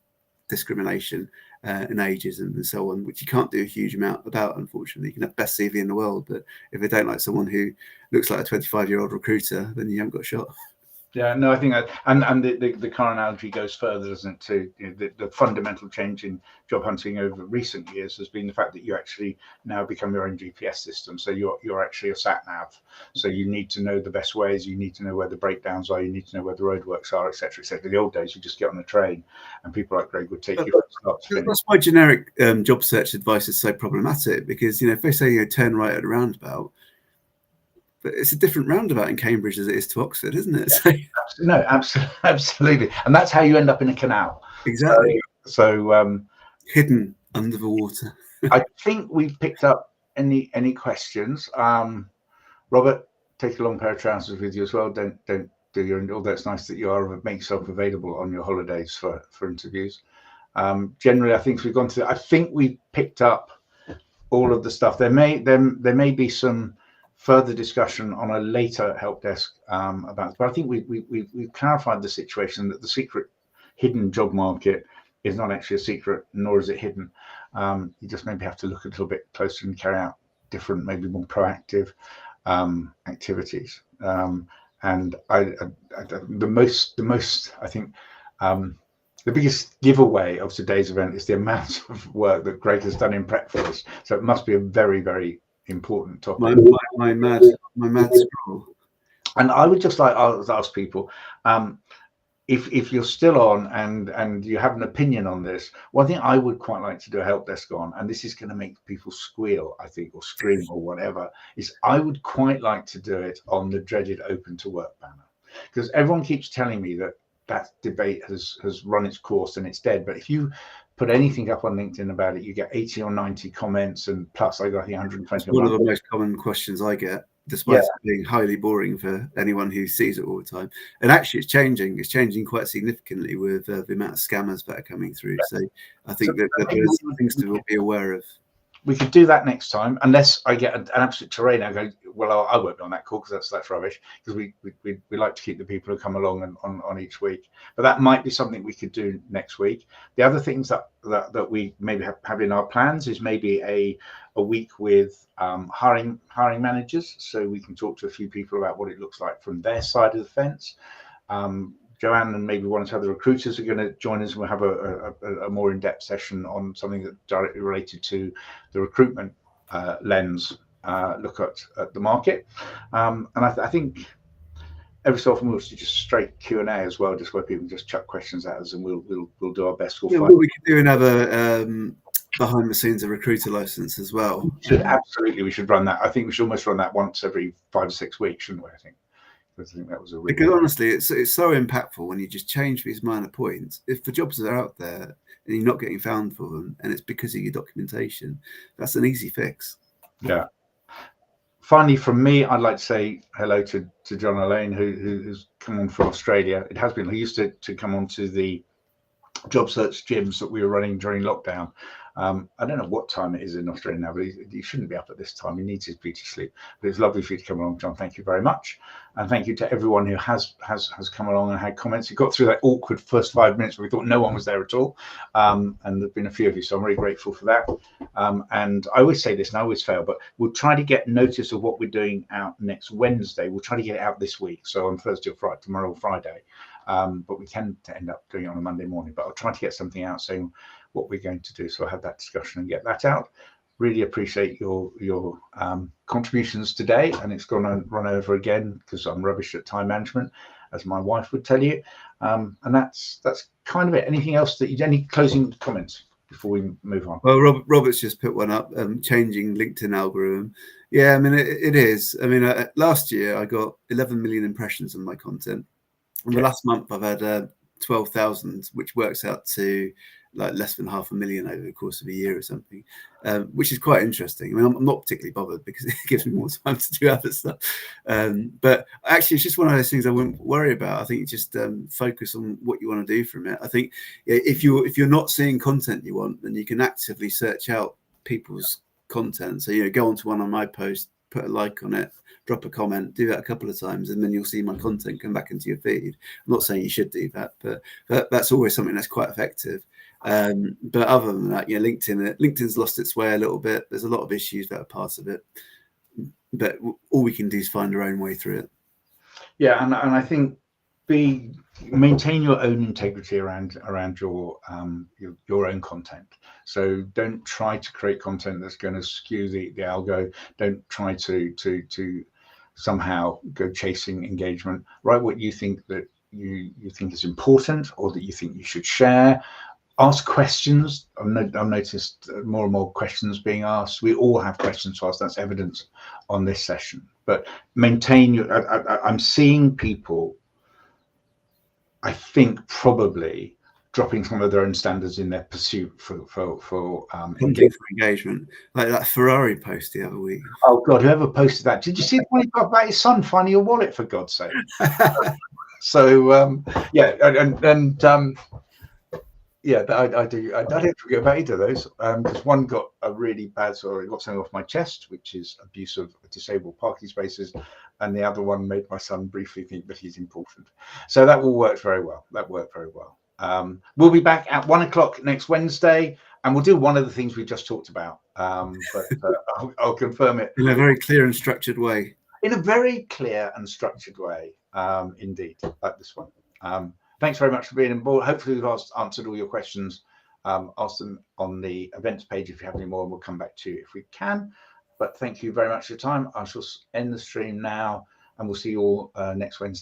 Speaker 2: discrimination and ages and so on, which you can't do a huge amount about, unfortunately. You can have best CV in the world, but if they don't like someone who looks like a 25-year-old recruiter, then you haven't got a shot.
Speaker 1: Yeah, no, I think that, and the car analogy goes further, doesn't it? To, you know, the fundamental change in job hunting over recent years has been the fact that you actually now become your own GPS system. So you're actually a sat nav. So you need to know the best ways. You need to know where the breakdowns are. You need to know where the roadworks are, etc., etc. The old days, you just get on a train, and people like Greg would take you from start to finish.
Speaker 2: That's why generic job search advice is so problematic, because, you know, if they say, you know, turn right at a roundabout, but it's a different roundabout in Cambridge as it is to Oxford, isn't it?
Speaker 1: Yeah. No, absolutely, and that's how you end up in a canal.
Speaker 2: Exactly.
Speaker 1: So
Speaker 2: hidden under the water.
Speaker 1: I think we've picked up any questions. Robert, take a long pair of trousers with you as well. Don't do your. Although it's nice that you are make yourself available on your holidays for interviews. Generally, I think we've gone to. I think we've picked up all of the stuff. There may be some further discussion on a later help desk about, but I think we've clarified the situation, that the secret hidden job market is not actually a secret, nor is it hidden. You just maybe have to look a little bit closer and carry out different, maybe more proactive activities. And the most I think The biggest giveaway of today's event is the amount of work that Greg has done in prep for us. So it must be a very, very important topic.
Speaker 2: My mad scroll.
Speaker 1: And I would just like to ask people, if you're still on and you have an opinion on this, one thing I would quite like to do a help desk on, and this is going to make people squeal, I think, or scream or whatever, is I would quite like to do it on the dreaded open to work banner, because everyone keeps telling me that debate has run its course and it's dead. But if you put anything up on LinkedIn about it, you get 80 or 90 comments, and plus I got 120.
Speaker 2: It's one of the most common questions I get, despite it being highly boring for anyone who sees it all the time. And actually, it's changing. It's changing quite significantly with the amount of scammers that are coming through. So I think that there's things to be aware of.
Speaker 1: We could do that next time, unless I get an absolute terrain. I go, well, I won't be on that call because that's rubbish. Because we like to keep the people who come along and on each week. But that might be something we could do next week. The other things that we maybe have in our plans is maybe a week with hiring managers, so we can talk to a few people about what it looks like from their side of the fence. Joanne and maybe one or two other recruiters are going to join us, and we'll have a more in-depth session on something that's directly related to the recruitment lens, look at the market. And I think every so often we'll do just straight Q&A as well, just where people just chuck questions at us, and we'll do our best.
Speaker 2: We could do another behind the scenes of recruiter license as well.
Speaker 1: We should run that. I think we should almost run that once every 5 or 6 weeks, shouldn't we? I think that was
Speaker 2: because honestly, it's so impactful when you just change these minor points. If the jobs are out there and you're not getting found for them, and it's because of your documentation, that's an easy fix.
Speaker 1: Yeah. Finally, from me, I'd like to say hello to John Elaine, who's come on from Australia. It has been. He used to come on to the job search gyms that we were running during lockdown. I don't know what time it is in Australia now, but he shouldn't be up at this time. He needs his beauty sleep. But it's lovely for you to come along, John. Thank you very much. And thank you to everyone who has come along and had comments. We got through that awkward first 5 minutes where we thought no one was there at all. And there've been a few of you, so I'm really grateful for that. And I always say this, and I always fail, but we'll try to get notice of what we're doing out next Wednesday. We'll try to get it out this week. So on Thursday or Friday, tomorrow or Friday. But we can end up doing it on a Monday morning. But I'll try to get something out saying what we're going to do, so I'll have that discussion and get that out. Really appreciate your contributions today, and it's going to run over again because I'm rubbish at time management, as my wife would tell you. And that's kind of it. Anything else any closing comments before we move on?
Speaker 2: Well, Robert's just put one up, changing LinkedIn algorithm. Yeah, I mean it is. I mean last year I got 11 million impressions on my content. In the last month, I've had 12,000, which works out to like less than 500,000 over the course of a year or something, which is quite interesting. I mean, I'm not particularly bothered because it gives me more time to do other stuff. But actually, it's just one of those things I wouldn't worry about. I think just focus on what you want to do from it. I think if you're not seeing content you want, then you can actively search out people's content. So go onto one of my posts, put a like on it, drop a comment, do that a couple of times, and then you'll see my content come back into your feed. I'm not saying you should do that, but that's always something that's quite effective. But other than that, LinkedIn's lost its way a little bit. There's a lot of issues that are part of it, but all we can do is find our own way through it.
Speaker 1: Yeah, and I think maintain your own integrity around your own content. So don't try to create content that's going to skew the algo. Don't try to somehow go chasing engagement. Write what you think that you think is important, or that you think you should share. Ask questions. I've noticed more and more questions being asked. We all have questions to ask. That's evidence on this session. But maintain your. I'm seeing people, I think, probably dropping some of their own standards in their pursuit for
Speaker 2: engagement, like that Ferrari post the other week.
Speaker 1: Oh God, whoever posted that? Did you see the one he got about his son finding your wallet, for God's sake? So yeah, yeah, I don't forget about either of those, because one got a really bad, it got something off my chest, which is abuse of disabled parking spaces, and the other one made my son briefly think that he's important. So that all worked very well. We'll be back at 1 o'clock next Wednesday, and we'll do one of the things we just talked about. But I'll confirm it
Speaker 2: in a very clear and structured way.
Speaker 1: In a very clear and structured way, indeed, like this one. Thanks very much for being on board. Hopefully we've answered all your questions. Ask them on the events page if you have any more, and we'll come back to you if we can. But thank you very much for your time. I shall end the stream now, and we'll see you all next Wednesday.